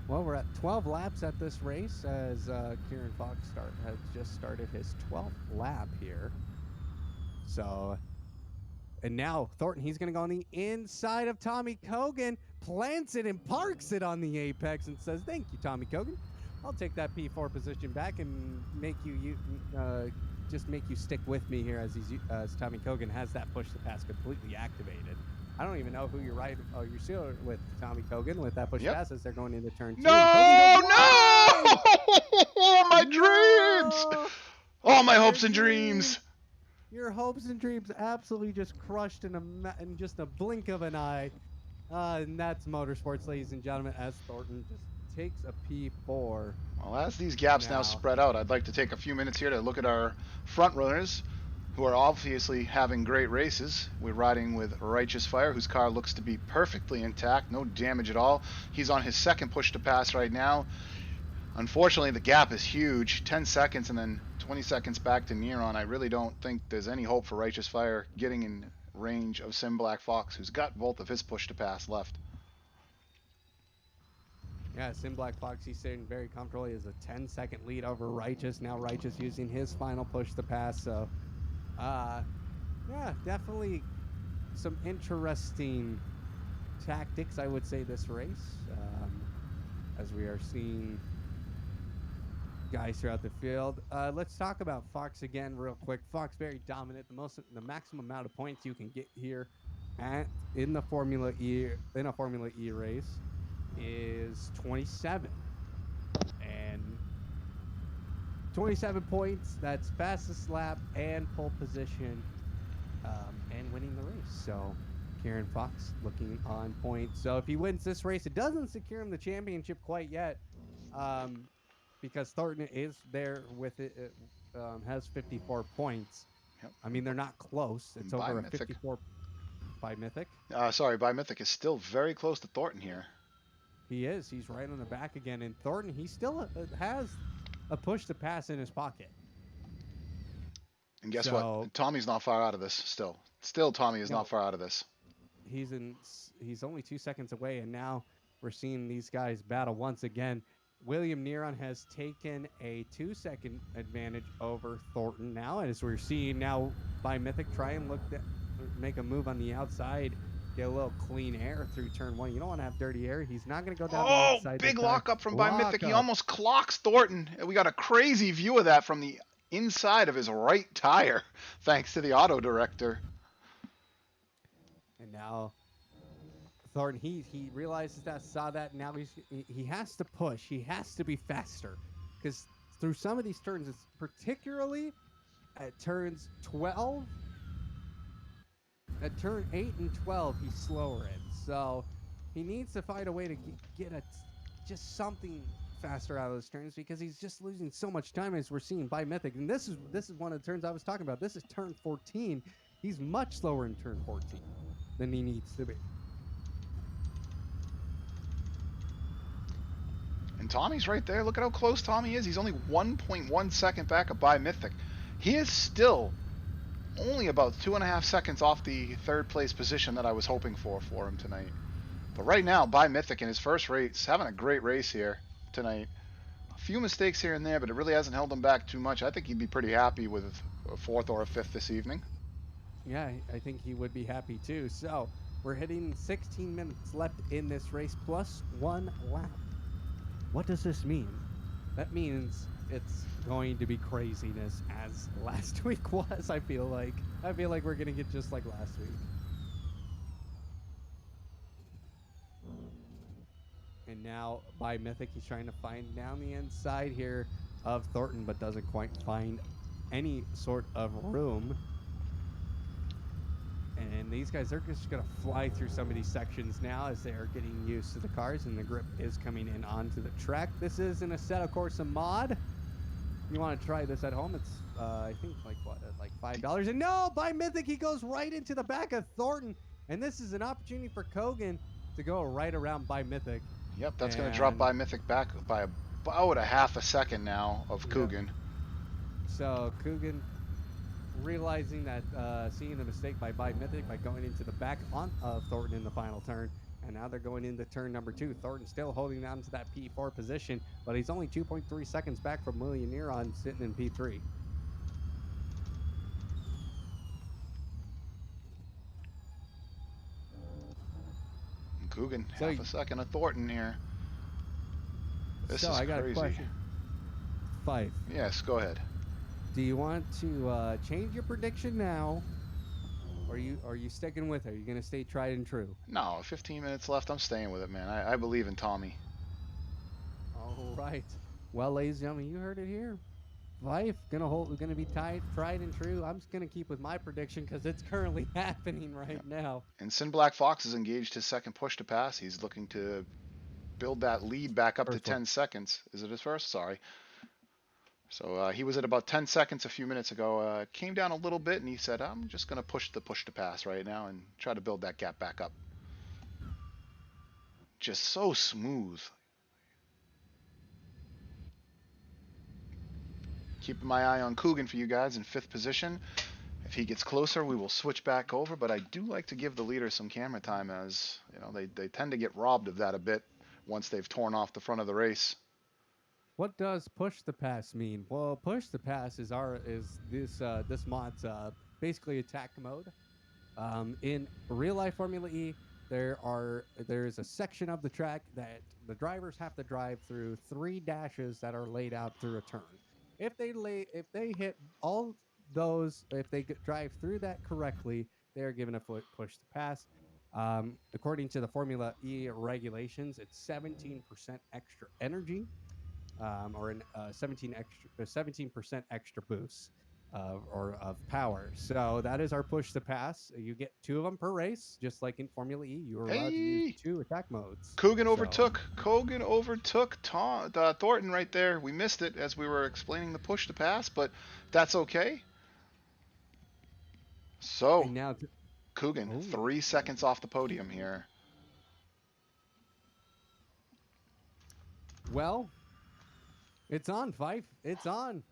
[SPEAKER 2] well, we're at 12 laps at this race as Kieran Fox has just started his 12th lap here. So, and now Thornton, he's going to go on the inside of Tommy Kogan, plants it and parks it on the apex and says, "Thank you, Tommy Kogan. I'll take that P4 position back and make you stick with me here," as Tommy Kogan has that push to pass completely activated. I don't even know who you're right. Oh, you're still with Tommy Kogan with that push pass as they're going into turn 2.
[SPEAKER 1] No! My dreams! All my hopes and dreams.
[SPEAKER 2] Your hopes and dreams absolutely just crushed in just a blink of an eye. And that's motorsports, ladies and gentlemen, as Thornton just takes a P4.
[SPEAKER 1] Well, as these gaps now spread out, I'd like to take a few minutes here to look at our front runners, who are obviously having great races. We're riding with Righteous Fire, whose car looks to be perfectly intact, no damage at all. He's on his second push to pass right now. Unfortunately, the gap is huge, 10 seconds and then 20 seconds back to Niron. I really don't think there's any hope for Righteous Fire getting in range of Sim Black Fox, who's got both of his push to pass left.
[SPEAKER 2] Yeah, Sim Black Fox, he's sitting very comfortably as a 10-second lead over Righteous. Now Righteous using his final push to pass. So, yeah, definitely some interesting tactics, I would say, this race. As we are seeing guys throughout the field. Let's talk about Fox again real quick. Fox very dominant. The maximum amount of points you can get here in a Formula E race is 27. And 27 points, that's fastest lap and pole position, and winning the race. So Kieran Fox looking on point. So if he wins this race, it doesn't secure him the championship quite yet, because Thornton is there with it, has 54 points.
[SPEAKER 1] Yep.
[SPEAKER 2] I mean, they're not close. It's over a 54 by Mythic.
[SPEAKER 1] By Mythic is still very close to Thornton here.
[SPEAKER 2] He is. He's right on the back again. And Thornton, he still has a push to pass in his pocket.
[SPEAKER 1] And guess what? Tommy's not far out of this still. Tommy is not far out of this.
[SPEAKER 2] he's only 2 seconds away, and now we're seeing these guys battle once again. William Niron has taken a 2-second advantage over Thornton now, as we're seeing now by Mythic try and make a move on the outside, get a little clean air through turn one. You don't want to have dirty air. He's not going to go down the
[SPEAKER 1] Oh,
[SPEAKER 2] inside.
[SPEAKER 1] big
[SPEAKER 2] that time.
[SPEAKER 1] lockup from by Mythic. He
[SPEAKER 2] Lockup.
[SPEAKER 1] almost clocks Thornton. We got a crazy view of that from the inside of his right tire, thanks to the auto director.
[SPEAKER 2] And now Thornton, he realizes that, saw that. Now he has to push. He has to be faster, because through some of these turns, it's particularly at turns 12, at turn 8 and 12, he's slower in. So he needs to find a way to get just something faster out of those turns, because he's just losing so much time, as we're seeing by Mythic. And this is one of the turns I was talking about. This is turn 14. He's much slower in turn 14 than he needs to be.
[SPEAKER 1] And Tommy's right there. Look at how close Tommy is. He's only 1.1 second back of by Mythic. He is still only about 2.5 seconds off the third place position that I was hoping for him tonight. But right now, by Mythic in his first race, having a great race here tonight. A few mistakes here and there, but it really hasn't held him back too much. I think he'd be pretty happy with a 4th or a 5th this evening.
[SPEAKER 2] Yeah, I think he would be happy too. So we're hitting 16 minutes left in this race, plus 1 lap. What does this mean? That means it's going to be craziness, as last week was. I feel like we're gonna get just like last week. And now by Mythic, he's trying to find down the inside here of Thornton, but doesn't quite find any sort of room. And these guys are just going to fly through some of these sections now, as they are getting used to the cars, and the grip is coming in onto the track. This is an Assetto Corsa mod. If you want to try this at home, it's I think like $5. And no, by Mythic, he goes right into the back of Thornton, and this is an opportunity for Kogan to go right around by Mythic.
[SPEAKER 1] Yep, that's going to drop by Mythic back by about a half a second now of Coogan.
[SPEAKER 2] So Coogan, realizing that, seeing the mistake by Mythic by going into the back of Thornton in the final turn, and now they're going into turn number 2. Thornton still holding on to that P4 position, but he's only 2.3 seconds back from William Niron sitting in P3.
[SPEAKER 1] Coogan, half a second of Thornton here. This is
[SPEAKER 2] I got
[SPEAKER 1] crazy.
[SPEAKER 2] A question. Fife.
[SPEAKER 1] Yes, go ahead.
[SPEAKER 2] Do you want to change your prediction now, or are you sticking with it? Are you going to stay tried and true?
[SPEAKER 1] No, 15 minutes left. I'm staying with it, man. I believe in Tommy.
[SPEAKER 2] All right. Well, ladies and gentlemen, you heard it here. Fife gonna be tried and true. I'm just gonna keep with my prediction, because it's currently happening right now.
[SPEAKER 1] And Sin Black Fox has engaged his second push to pass. He's looking to build that lead back up to 10 seconds. Is it his first? Sorry. So he was at about 10 seconds a few minutes ago. Came down a little bit, and he said, I'm just going to push to pass right now and try to build that gap back up. Just so smooth. Keeping my eye on Coogan for you guys in 5th position. If he gets closer, we will switch back over, but I do like to give the leaders some camera time, as you know, they tend to get robbed of that a bit once they've torn off the front of the race.
[SPEAKER 2] What does push the pass mean? Well, push the pass is this mod's basically attack mode. In real life Formula E, there is a section of the track that the drivers have to drive through 3 dashes that are laid out through a turn. If they hit all those, if they drive through that correctly, they are given a push to pass. According to the Formula E regulations, it's 17% extra energy, or 17% extra boost of power. So that is our push to pass. You get 2 of them per race, just like in Formula E. You are allowed to use 2 attack modes.
[SPEAKER 1] Kogan overtook Thornton right there. We missed it as we were explaining the push to pass, but that's okay. So
[SPEAKER 2] now
[SPEAKER 1] Coogan, 3 seconds off the podium here.
[SPEAKER 2] Well, it's on, Fife. It's on.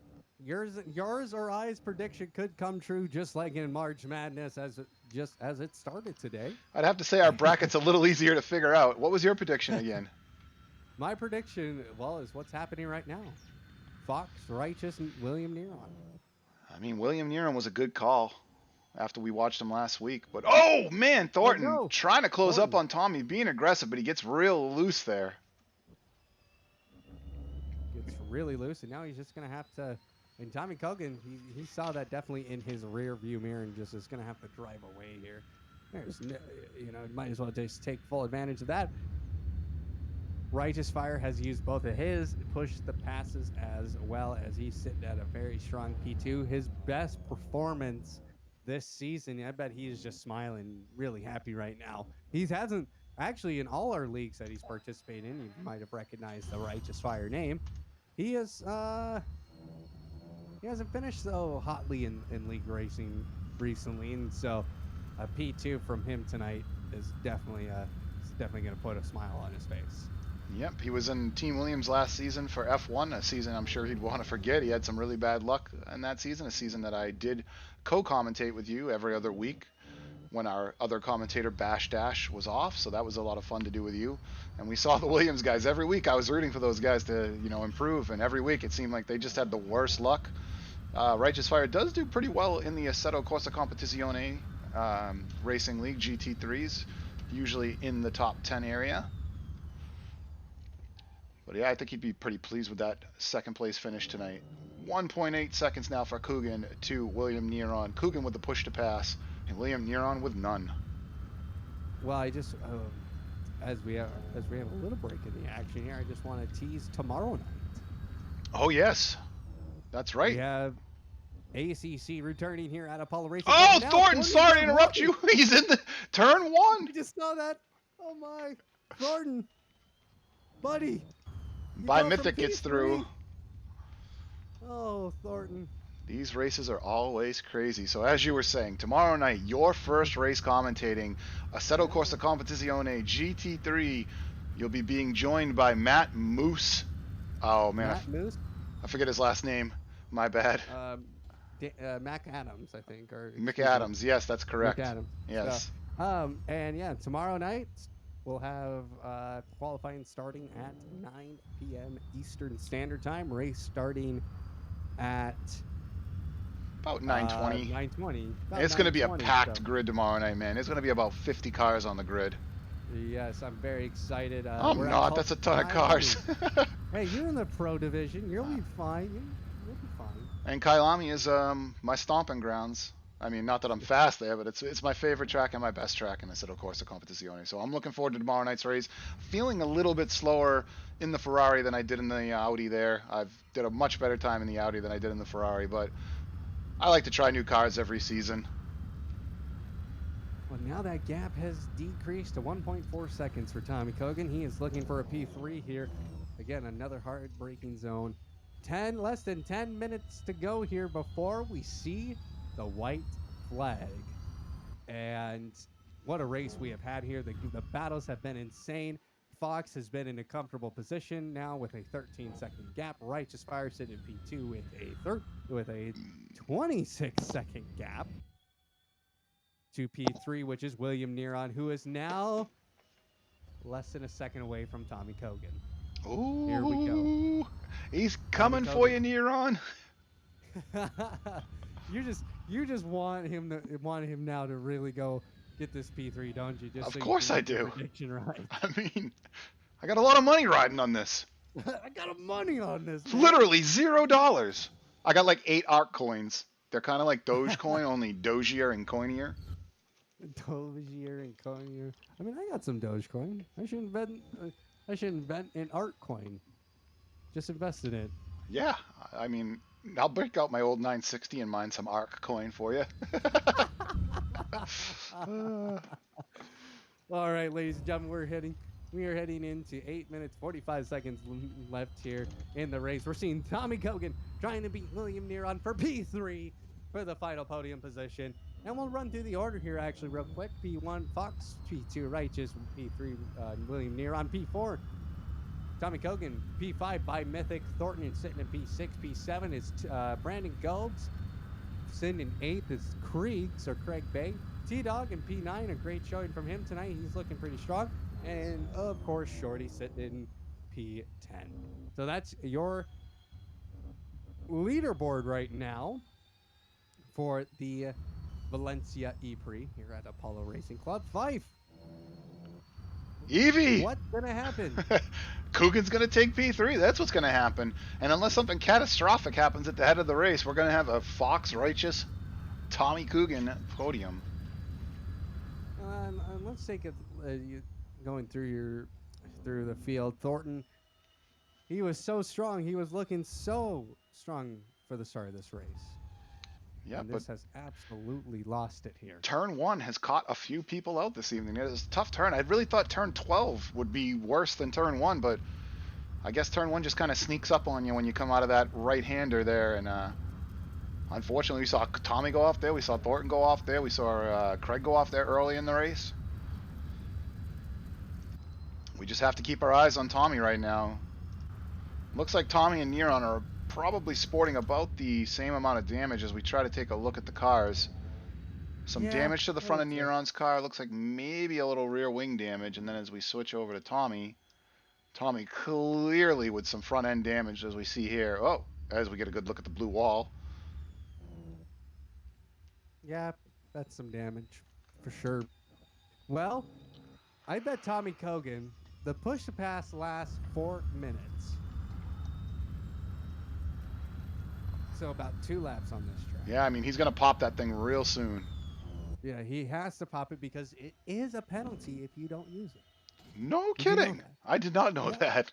[SPEAKER 2] Yours or I's prediction could come true, just like in March Madness, as just as it started today.
[SPEAKER 1] I'd have to say our bracket's a little easier to figure out. What was your prediction again?
[SPEAKER 2] My prediction, well, is what's happening right now. Fox, Righteous, and William Niron.
[SPEAKER 1] I mean, William Niron was a good call after we watched him last week. But, oh, man, Thornton
[SPEAKER 2] no.
[SPEAKER 1] trying to close up
[SPEAKER 2] Thornton.
[SPEAKER 1] on Tommy, being aggressive, but he gets real loose there.
[SPEAKER 2] Gets really loose, and now he's just going to have to. And Tommy Kogan, he saw that definitely in his rear view mirror and just is going to have to drive away here. There's no, might as well just take full advantage of that. Righteous Fire has used both of his, pushed the passes as well as he's sitting at a very strong P2. His best performance this season, I bet he's just smiling, really happy right now. He hasn't, actually, in all our leagues that he's participated in, you might have recognized the Righteous Fire name. He is, he hasn't finished so hotly in league racing recently, and so a P2 from him tonight is definitely going to put a smile on his face.
[SPEAKER 1] Yep, he was in Team Williams last season for F1, a season I'm sure he'd want to forget. He had some really bad luck in that season, a season that I did co-commentate with you every other week when our other commentator, Bash Dash, was off, so that was a lot of fun to do with you. And we saw the Williams guys. Every week I was rooting for those guys to, improve, and every week it seemed like they just had the worst luck. Righteous Fire does do pretty well in the Assetto Corsa Competizione Racing League, GT3s, usually in the top 10 area. But yeah, I think he'd be pretty pleased with that second place finish tonight. 1.8 seconds now for Coogan to William Niron. Coogan with the push to pass, and William Niron with none.
[SPEAKER 2] Well, I just, as we have a little break in the action here, I just want to tease tomorrow night.
[SPEAKER 1] Oh yes, that's right.
[SPEAKER 2] We have ACC returning here at Apollo Racing.
[SPEAKER 1] Oh, Thornton! Sorry to interrupt you. He's in the turn one.
[SPEAKER 2] I just saw that. Oh my, Thornton, buddy.
[SPEAKER 1] By Mythic gets through.
[SPEAKER 2] Oh, Thornton.
[SPEAKER 1] These races are always crazy. So as you were saying, tomorrow night, your first race commentating, Assetto Corsa Competizione GT3. You'll be being joined by Matt Moose. Oh man,
[SPEAKER 2] Matt Moose?
[SPEAKER 1] I forget his last name. My bad.
[SPEAKER 2] Mac Adams, I think. Or
[SPEAKER 1] Mick Adams. Yes, that's correct.
[SPEAKER 2] Mick Adams.
[SPEAKER 1] Yes.
[SPEAKER 2] So, and yeah, tomorrow night we'll have qualifying starting at 9 p.m. Eastern Standard Time. Race starting at
[SPEAKER 1] about 9:20.
[SPEAKER 2] 9:20.
[SPEAKER 1] It's going to be a packed grid tomorrow night, man. It's going to be about 50 cars on the grid.
[SPEAKER 2] Yes, I'm very excited.
[SPEAKER 1] I'm not. That's a ton of cars.
[SPEAKER 2] Hey, you're in the pro division. You'll be fine. You'll be fine.
[SPEAKER 1] And Kailami is my stomping grounds. I mean, not that I'm fast there, but it's my favorite track and my best track in the Assetto Corsa Competizione. So I'm looking forward to tomorrow night's race. Feeling a little bit slower in the Ferrari than I did in the Audi there. I've did a much better time in the Audi than I did in the Ferrari, but I like to try new cars every season.
[SPEAKER 2] Well, now that gap has decreased to 1.4 seconds for Tommy Kogan. He is looking for a P3 here. Again, another hard-braking zone. Less than 10 minutes to go here before we see the white flag. And what a race we have had here. The battles have been insane. Fox has been in a comfortable position now with a 13-second gap. Righteous Fire sitting in P2 with a 26-second gap to P3, which is William Niron, who is now less than a second away from Tommy Kogan.
[SPEAKER 1] Ooh,
[SPEAKER 2] here we go.
[SPEAKER 1] He's coming for you, Niron.
[SPEAKER 2] You just want him now to really go get this P3, don't you? Just
[SPEAKER 1] of
[SPEAKER 2] so
[SPEAKER 1] course I do.
[SPEAKER 2] Prediction right.
[SPEAKER 1] I mean, I got a lot of money riding on this.
[SPEAKER 2] I got money on this.
[SPEAKER 1] Man. Literally $0. I got like 8 ARC coins. They're kind of like Dogecoin, only dojier and coinier.
[SPEAKER 2] Dojier and coinier. I mean, I got some Dogecoin. I should invent an ARC coin. Just invest in it.
[SPEAKER 1] Yeah, I mean, I'll break out my old 960 and mine some ARC coin for you.
[SPEAKER 2] All right, ladies and gentlemen, we are heading into 8 minutes 45 seconds left here in the race. We're seeing Tommy Kogan trying to beat William Niron for P3 for the final podium position. And we'll run through the order here actually real quick. P1 Fox, P2 Righteous, P3 William Niron, P4 Tommy Kogan, P5 by Mythic, Thornton sitting in P6, P7 is Brandon Gobes, sitting in 8th is Craig Bay, T-Dog and P9, a great showing from him tonight. He's looking pretty strong. And, of course, Shorty sitting in P10. So that's your leaderboard right now for the Valencia ePrix here at Apollo Racing Club. Fife,
[SPEAKER 1] Evie!
[SPEAKER 2] what's going to happen?
[SPEAKER 1] Coogan's going to take P3. That's what's going to happen. And unless something catastrophic happens at the head of the race, we're going to have a Fox Righteous Tommy Coogan podium.
[SPEAKER 2] Let's take it going through the field. Thornton, he was so strong. He was looking so strong for the start of this race.
[SPEAKER 1] Yeah,
[SPEAKER 2] and
[SPEAKER 1] but
[SPEAKER 2] this has absolutely lost it here.
[SPEAKER 1] Turn 1 has caught a few people out this evening. It was a tough turn. I really thought turn 12 would be worse than turn 1, but I guess turn 1 just kind of sneaks up on you when you come out of that right-hander there. And unfortunately, we saw Tommy go off there. We saw Thornton go off there. We saw Craig go off there early in the race. We just have to keep our eyes on Tommy right now. Looks like Tommy and Niron are probably sporting about the same amount of damage as we try to take a look at the cars. Some damage to the front of Niron's car. Looks like maybe a little rear wing damage. And then as we switch over to Tommy, Tommy clearly with some front end damage as we see here. Oh, as we get a good look at the blue wall.
[SPEAKER 2] Yeah, that's some damage for sure. Well, I bet Tommy Cogan, the push to pass lasts 4 minutes. So about 2 laps on this track.
[SPEAKER 1] Yeah, I mean, he's going to pop that thing real soon.
[SPEAKER 2] Yeah, he has to pop it because it is a penalty if you don't use it.
[SPEAKER 1] No kidding. I did not know that.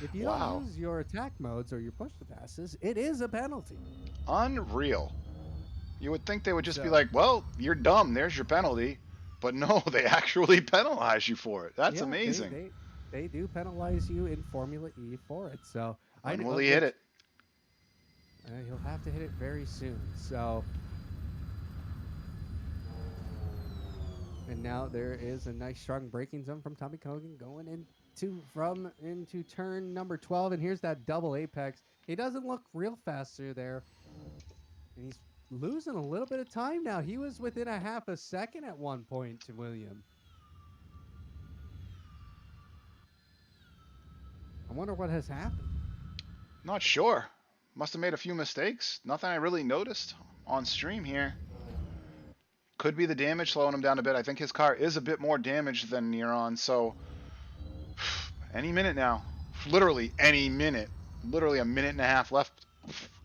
[SPEAKER 2] If you don't use your attack modes or your push to passes, it is a penalty.
[SPEAKER 1] Unreal. You would think they would just be like, well, you're dumb. There's your penalty. But no, they actually penalize you for it. That's amazing.
[SPEAKER 2] They do penalize you in Formula E for it. So
[SPEAKER 1] when will he hit it?
[SPEAKER 2] He'll have to hit it very soon. So, and now there is a nice strong braking zone from Tommy Cogan going into turn number 12. And here's that double apex. He doesn't look real fast through there. And he's losing a little bit of time now. He was within a half a second at one point to William. I wonder what has happened.
[SPEAKER 1] Not sure. Must have made a few mistakes. Nothing I really noticed on stream here. Could be the damage slowing him down a bit. I think his car is a bit more damaged than Niron, so any minute now. Literally any minute. Literally a minute and a half left.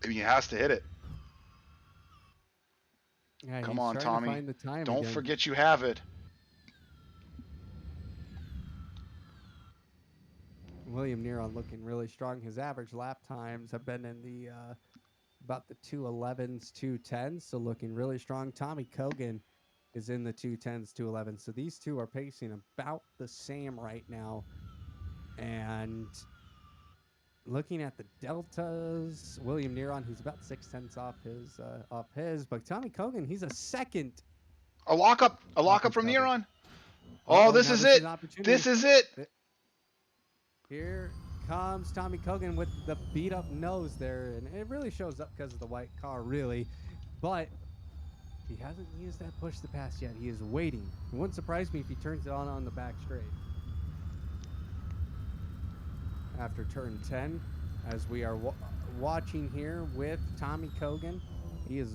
[SPEAKER 1] He has to hit it.
[SPEAKER 2] Yeah,
[SPEAKER 1] come on, Tommy. Don't
[SPEAKER 2] again.
[SPEAKER 1] Forget you have it.
[SPEAKER 2] William Niron looking really strong. His average lap times have been in the about the 2:11s, 2:10s, so looking really strong. Tommy Cogan is in the 2:10s, 2:11s, so these two are pacing about the same right now. And looking at the deltas, William Niron, he's about 6/10ths off his, but Tommy Cogan, he's a second.
[SPEAKER 1] A lockup from Niron. Oh, this is it. This is it.
[SPEAKER 2] Here comes Tommy Cogan with the beat up nose there, and it really shows up because of the white car, really. But he hasn't used that push to pass yet. He is waiting. It wouldn't surprise me if he turns it on the back straight. After turn 10, as we are watching here with Tommy Cogan, he is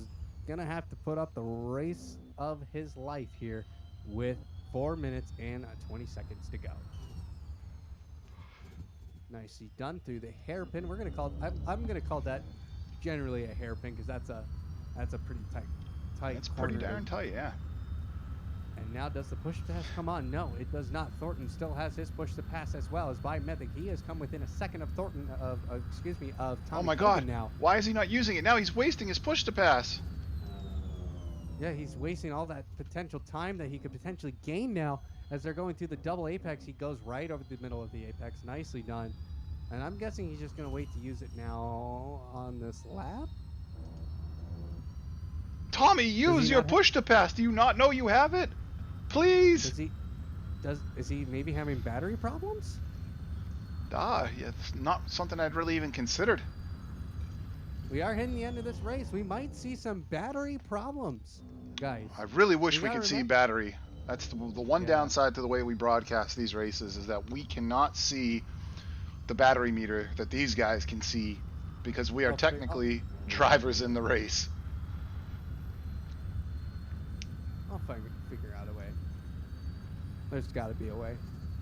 [SPEAKER 2] going to have to put up the race of his life here with 4 minutes and 20 seconds to go. Nicely done through the hairpin. We're gonna call. I'm gonna call that generally a hairpin because that's a pretty tight.
[SPEAKER 1] It's pretty darn tight, yeah.
[SPEAKER 2] And now does the push pass come on? No, it does not. Thornton still has his push to pass as well as Biomedic. He has come within a second of Thornton of Tommy.
[SPEAKER 1] Oh my God!
[SPEAKER 2] Now,
[SPEAKER 1] why is he not using it now? He's wasting his push to pass.
[SPEAKER 2] Yeah, he's wasting all that potential time that he could potentially gain now. As they're going through the double apex, he goes right over the middle of the apex. Nicely done. And I'm guessing he's just going to wait to use it now on this lap.
[SPEAKER 1] Tommy, use your push to pass. Do you not know you have it? Please.
[SPEAKER 2] Is he maybe having battery problems?
[SPEAKER 1] Yeah, it's not something I'd really even considered.
[SPEAKER 2] We are hitting the end of this race. We might see some battery problems. guys.
[SPEAKER 1] I really wish
[SPEAKER 2] You
[SPEAKER 1] we
[SPEAKER 2] gotta
[SPEAKER 1] could see
[SPEAKER 2] remember-
[SPEAKER 1] battery. That's the one
[SPEAKER 2] Yeah.
[SPEAKER 1] downside to the way we broadcast these races is that we cannot see the battery meter that these guys can see because we are technically drivers in the race.
[SPEAKER 2] I'll figure out a way. There's got to be a way.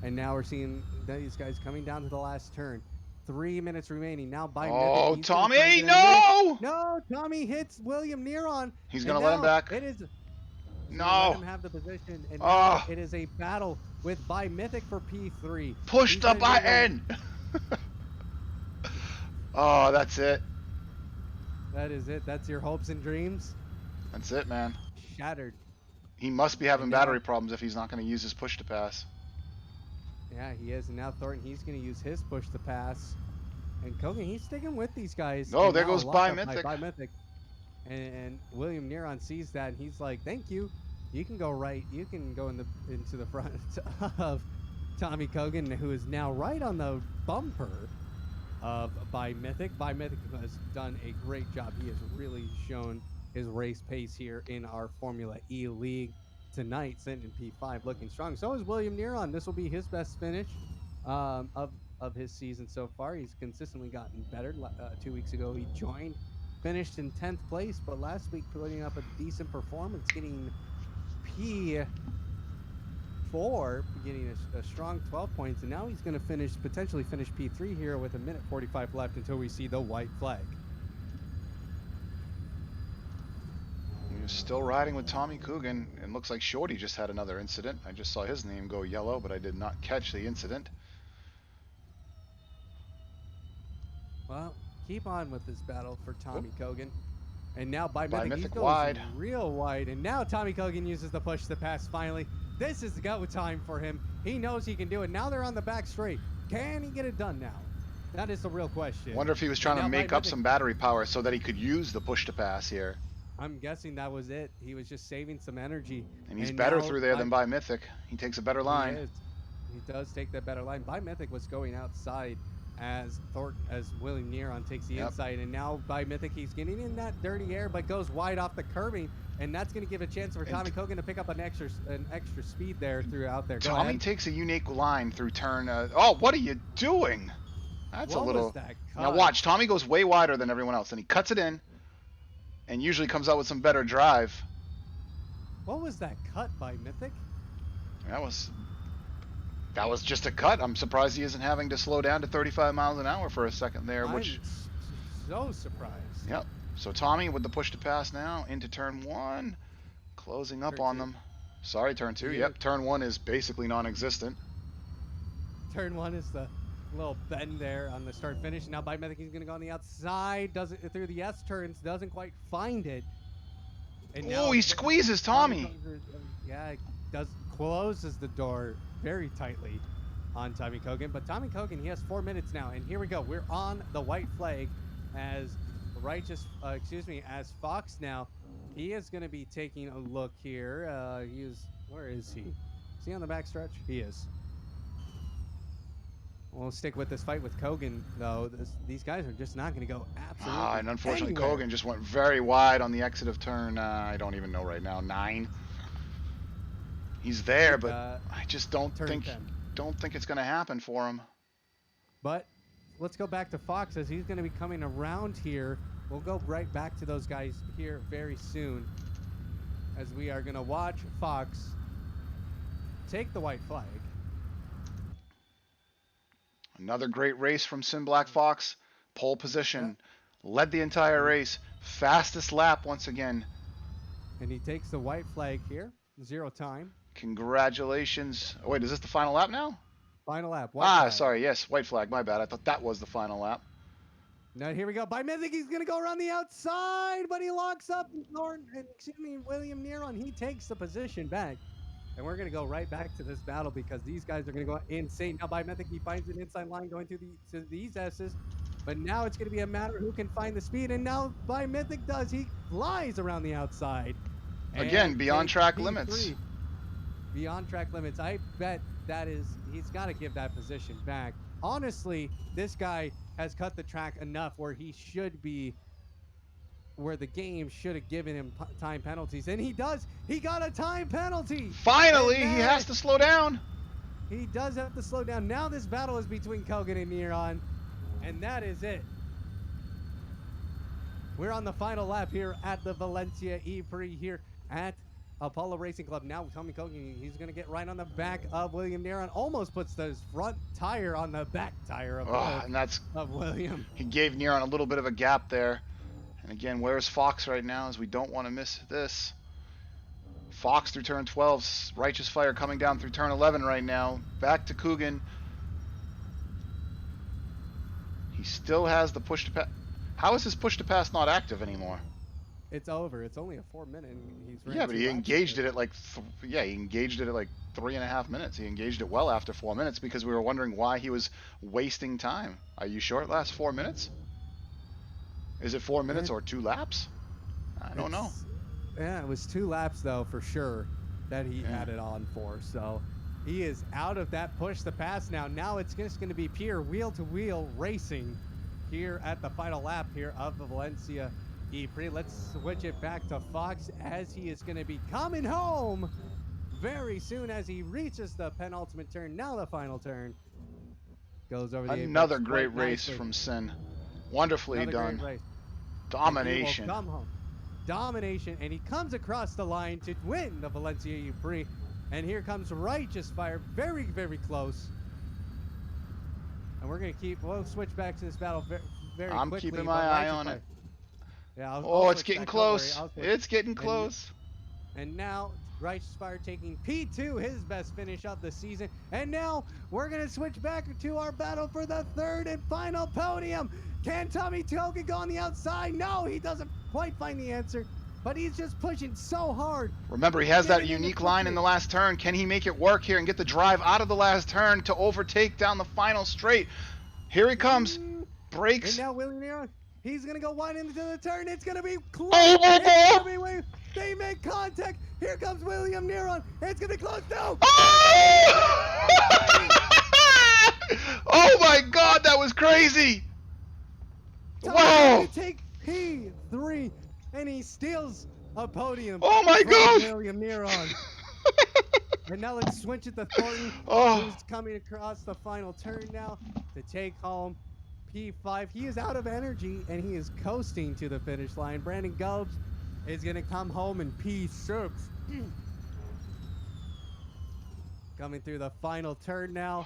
[SPEAKER 2] And now we're seeing these guys coming down to the last turn. 3 minutes remaining. Now by
[SPEAKER 1] Oh,
[SPEAKER 2] Mythic, he's gonna
[SPEAKER 1] Tommy,
[SPEAKER 2] try to get in
[SPEAKER 1] no!
[SPEAKER 2] No, Tommy hits William Niron.
[SPEAKER 1] He's going to let him back.
[SPEAKER 2] It is.
[SPEAKER 1] No.
[SPEAKER 2] Let him have the position. And now
[SPEAKER 1] Oh.
[SPEAKER 2] it is a battle with by Mythic for P3.
[SPEAKER 1] Push
[SPEAKER 2] He's
[SPEAKER 1] the
[SPEAKER 2] gonna get
[SPEAKER 1] button! Oh, that's it.
[SPEAKER 2] That is it. That's your hopes and dreams.
[SPEAKER 1] That's it, man.
[SPEAKER 2] Shattered.
[SPEAKER 1] He must be having
[SPEAKER 2] And now-
[SPEAKER 1] battery problems if he's not going to use his push to pass.
[SPEAKER 2] Yeah, he is. And now Thornton, he's going to use his push to pass. And Kogan, he's sticking with these guys.
[SPEAKER 1] Oh,
[SPEAKER 2] And
[SPEAKER 1] there
[SPEAKER 2] now
[SPEAKER 1] goes
[SPEAKER 2] a
[SPEAKER 1] By
[SPEAKER 2] lockup
[SPEAKER 1] Mythic.
[SPEAKER 2] By Mythic. And William Niron sees that, and he's like, "Thank you. You can go right. You can go into the front of Tommy Kogan, who is now right on the bumper of By Mythic. By Mythic has done a great job. He has really shown his race pace here in our Formula E League tonight, sitting in P5, looking strong. So is William Niron. This will be his best finish of his season so far. He's consistently gotten better. 2 weeks ago, he finished in 10th place, but last week putting up a decent performance, getting P4, getting a strong 12 points, and now he's going to potentially finish P3 here with 1:45 left until we see the white flag.
[SPEAKER 1] He's still riding with Tommy Coogan, and looks like Shorty just had another incident. I just saw his name go yellow, but I did not catch the incident.
[SPEAKER 2] Well, keep on with this battle for Tommy Kogan. And now by
[SPEAKER 1] By
[SPEAKER 2] Mythic, he
[SPEAKER 1] Mythic
[SPEAKER 2] goes
[SPEAKER 1] wide.
[SPEAKER 2] real wide. And now Tommy Kogan uses the push to pass finally. This is go time for him. He knows he can do it. Now they're on the back straight. Can he get it done now? That is the real question.
[SPEAKER 1] Wonder if he was trying to
[SPEAKER 2] now
[SPEAKER 1] make
[SPEAKER 2] By
[SPEAKER 1] up
[SPEAKER 2] Mythic-
[SPEAKER 1] some battery power so that he could use the push to pass here.
[SPEAKER 2] I'm guessing that was it. He was just saving some energy.
[SPEAKER 1] And he's better
[SPEAKER 2] now
[SPEAKER 1] through there than By Mythic. He takes a better line.
[SPEAKER 2] He is. He does take that better line. By Mythic was going outside as William Niron takes the inside, and now by Mythic he's getting in that dirty air, but goes wide off the curbing, and that's going to give a chance for Tommy Kogan to pick up an extra speed there throughout there. Go
[SPEAKER 1] Tommy
[SPEAKER 2] ahead.
[SPEAKER 1] takes a unique line through turn. Oh, what are you doing? That's
[SPEAKER 2] What
[SPEAKER 1] a little.
[SPEAKER 2] was that
[SPEAKER 1] Now
[SPEAKER 2] cut?
[SPEAKER 1] watch, Tommy goes way wider than everyone else, and he cuts it in, and usually comes out with some better drive.
[SPEAKER 2] What was that cut by Mythic?
[SPEAKER 1] That was just a cut. I'm surprised he isn't having to slow down to 35 miles an hour for a second there, which.
[SPEAKER 2] I'm so surprised.
[SPEAKER 1] Yep. So Tommy with the push to pass now into turn 1, closing up
[SPEAKER 2] Turn
[SPEAKER 1] on
[SPEAKER 2] 2.
[SPEAKER 1] them. Sorry, turn 2.
[SPEAKER 2] Yeah.
[SPEAKER 1] Yep. Turn 1 is basically non-existent.
[SPEAKER 2] Turn 1 is the little bend there on the start finish. Now by Mythic he's going to go on the outside, does it through the S turns, doesn't quite find it. And
[SPEAKER 1] Oh, he squeezes Tommy.
[SPEAKER 2] Yeah, closes the door very tightly on Tommy Kogan. But Tommy Kogan, he has 4 minutes now, and here we go. We're on the white flag as Fox now. He is going to be taking a look here. Where is he? Is he on the back stretch? He is. We'll stick with this fight with Kogan, though. These guys are just not going to go absolutely
[SPEAKER 1] And unfortunately,
[SPEAKER 2] anywhere.
[SPEAKER 1] Kogan just went very wide on the exit of turn, I don't even know right now, 9. He's there, but I just don't
[SPEAKER 2] turn
[SPEAKER 1] think
[SPEAKER 2] 10.
[SPEAKER 1] it's going to happen for him.
[SPEAKER 2] But let's go back to Fox as he's going to be coming around here. We'll go right back to those guys here very soon as we are going to watch Fox take the white flag.
[SPEAKER 1] Another great race from Sin Black Fox. Pole position. Led the entire race. Fastest lap once again.
[SPEAKER 2] And he takes the white flag here. 0 time.
[SPEAKER 1] Congratulations. Oh, wait, is this the final lap now?
[SPEAKER 2] Final lap. White flag.
[SPEAKER 1] Sorry. Yes, white flag. My bad. I thought that was the final lap.
[SPEAKER 2] Now here we go. By Mythic, he's going to go around the outside, but he locks up William Niron. He takes the position back. And we're going to go right back to this battle because these guys are going to go insane. Now by Mythic, he finds an inside line going to these S's. But now it's going to be a matter of who can find the speed. And now by Mythic does. He flies around the outside.
[SPEAKER 1] Again, beyond track limits.
[SPEAKER 2] Beyond track limits. I bet he's got to give that position back. Honestly, this guy has cut the track enough where he should be where the game should have given him time penalties, and he does. He got a time penalty.
[SPEAKER 1] Finally, he has to slow down.
[SPEAKER 2] He does have to slow down. Now this battle is between Kogan and Niron, and that is it. We're on the final lap here at the Valencia ePrix here at Apollo Racing Club. Now Tommy Kogan, he's going to get right on the back of William Niron. Almost puts his front tire on the back tire of William.
[SPEAKER 1] He gave Niron a little bit of a gap there. And again, where's Fox right now, as we don't want to miss this. Fox through turn 12, Righteous Fire coming down through turn 11 right now. Back to Coogan. He still has the push to pass. How is his push to pass not active anymore?
[SPEAKER 2] It's over. It's only a 4-minute.
[SPEAKER 1] Yeah, but he engaged it at like, he engaged it at like 3.5 minutes. He engaged it well after 4 minutes because we were wondering why he was wasting time. Are you sure it lasts 4 minutes? Is it 4 minutes or 2 laps? I don't know.
[SPEAKER 2] Yeah, it was 2 laps though for sure that he had it on for. So he is out of that push to pass now. Now it's just going to be pure wheel-to-wheel racing here at the final lap here of the Valencia ePrix. Let's switch it back to Fox as he is going to be coming home very soon as he reaches the penultimate turn. Now the final turn goes over the
[SPEAKER 1] Another great race from Sin. Wonderfully done. Domination.
[SPEAKER 2] Come home. Domination, and he comes across the line to win the Valencia ePrix. And here comes Righteous Fire, very, very close. And we're gonna we'll switch back to this battle very quickly.
[SPEAKER 1] I'm keeping my eye on it.
[SPEAKER 2] Yeah.
[SPEAKER 1] It's getting close. It's getting close.
[SPEAKER 2] And now Righteous Fire taking P2, his best finish of the season. And now we're gonna switch back to our battle for the third and final podium. Can Tommy Kogan go on the outside? No, he doesn't quite find the answer, but he's just pushing so hard.
[SPEAKER 1] Remember, he has that unique line in the last turn. Can he make it work here and get the drive out of the last turn to overtake down the final straight? Here he comes. Brakes.
[SPEAKER 2] And now William Niron, he's going to go wide into the turn. It's going to be close. They make contact. Here comes William Niron. It's going to be close now.
[SPEAKER 1] Oh my God, that was crazy.
[SPEAKER 2] Wow. Take P3, and he steals a podium.
[SPEAKER 1] Oh my God.
[SPEAKER 2] William Niron. And now let's switch it to Thornton, who's coming across the final turn now to take home P5. He is out of energy, and he is coasting to the finish line. Brandon Gulbs is going to come home in P6. Coming through the final turn now.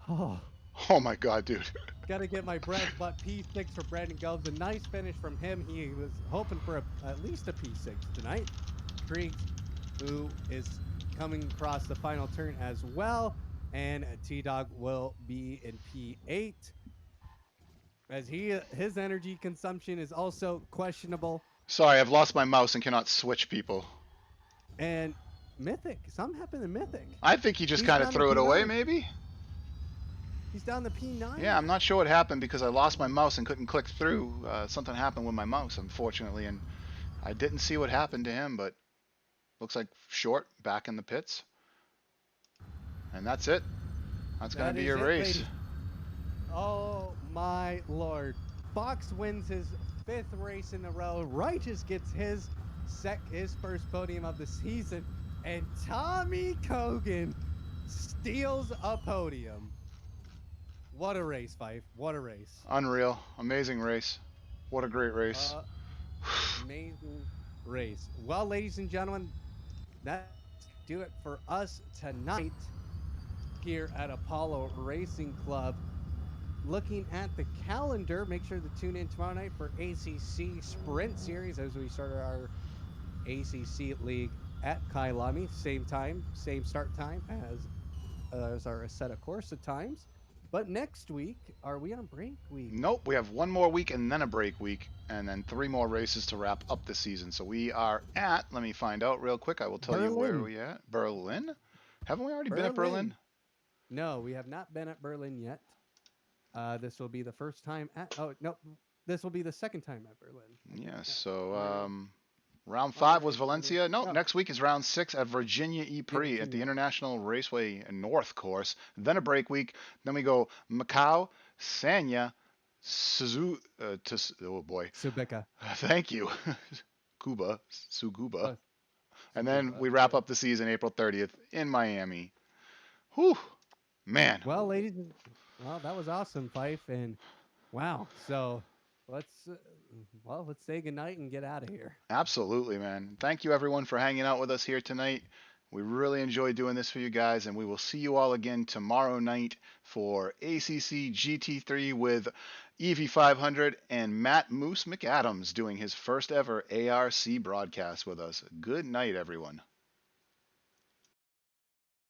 [SPEAKER 1] Oh my God, dude.
[SPEAKER 2] Got to get my breath, but P6 for Brandon Gulbs. A nice finish from him. He was hoping for at least a P6 tonight. Triggs, who is coming across the final turn as well, and T-Dog will be in P8 as his energy consumption is also questionable.
[SPEAKER 1] Sorry, I've lost my mouse and cannot switch people.
[SPEAKER 2] And Mythic, something happened to Mythic.
[SPEAKER 1] I think he just kind of threw it away, maybe.
[SPEAKER 2] He's down the P9.
[SPEAKER 1] Yeah, I'm not sure what happened because I lost my mouse and couldn't click through. Something happened with my mouse, unfortunately, and I didn't see what happened to him, but looks like Short back in the pits. And that's it. That's going to be your race.
[SPEAKER 2] Ladies. Oh my Lord. Fox wins his 5th race in a row. Righteous gets his first podium of the season. And Tommy Kogan steals a podium. What a race, Fife. What a race.
[SPEAKER 1] Unreal. Amazing race. What a great race.
[SPEAKER 2] Amazing race. Well, ladies and gentlemen, that's do it for us tonight here at Apollo Racing Club. Looking at the calendar, make sure to tune in tomorrow night for ACC Sprint Series as we start our ACC League at Kailami. Same time, same start time as our Assetto Corsa times. But next week, are we on break week?
[SPEAKER 1] Nope, we have 1 more week and then a break week, and then 3 more races to wrap up the season. So we are at, let me find out real quick, I will tell you where we at. Berlin? Haven't we already been at Berlin?
[SPEAKER 2] No, we have not been at Berlin yet. This will be the first time at, this will be the second time at Berlin.
[SPEAKER 1] Yeah, so round 5 was Valencia. No, next week is round 6 at Virginia ePrix at the International Raceway North course. Then a break week. Then we go Macau, Sanya, Oh boy.
[SPEAKER 2] Subika.
[SPEAKER 1] Thank you. Suguba.
[SPEAKER 2] Oh,
[SPEAKER 1] And then
[SPEAKER 2] Suguba.
[SPEAKER 1] we wrap
[SPEAKER 2] Yeah.
[SPEAKER 1] up the season April 30th in Miami. Whew, man.
[SPEAKER 2] Well, well, that was awesome, Fife, and wow. So let's let's say goodnight and get out of here.
[SPEAKER 1] Absolutely, man. Thank you everyone for hanging out with us here tonight. We really enjoy doing this for you guys, and we will see you all again tomorrow night for ACC GT3 with EV500 and Matt Moose McAdams doing his first ever ARC broadcast with us. Good night, everyone.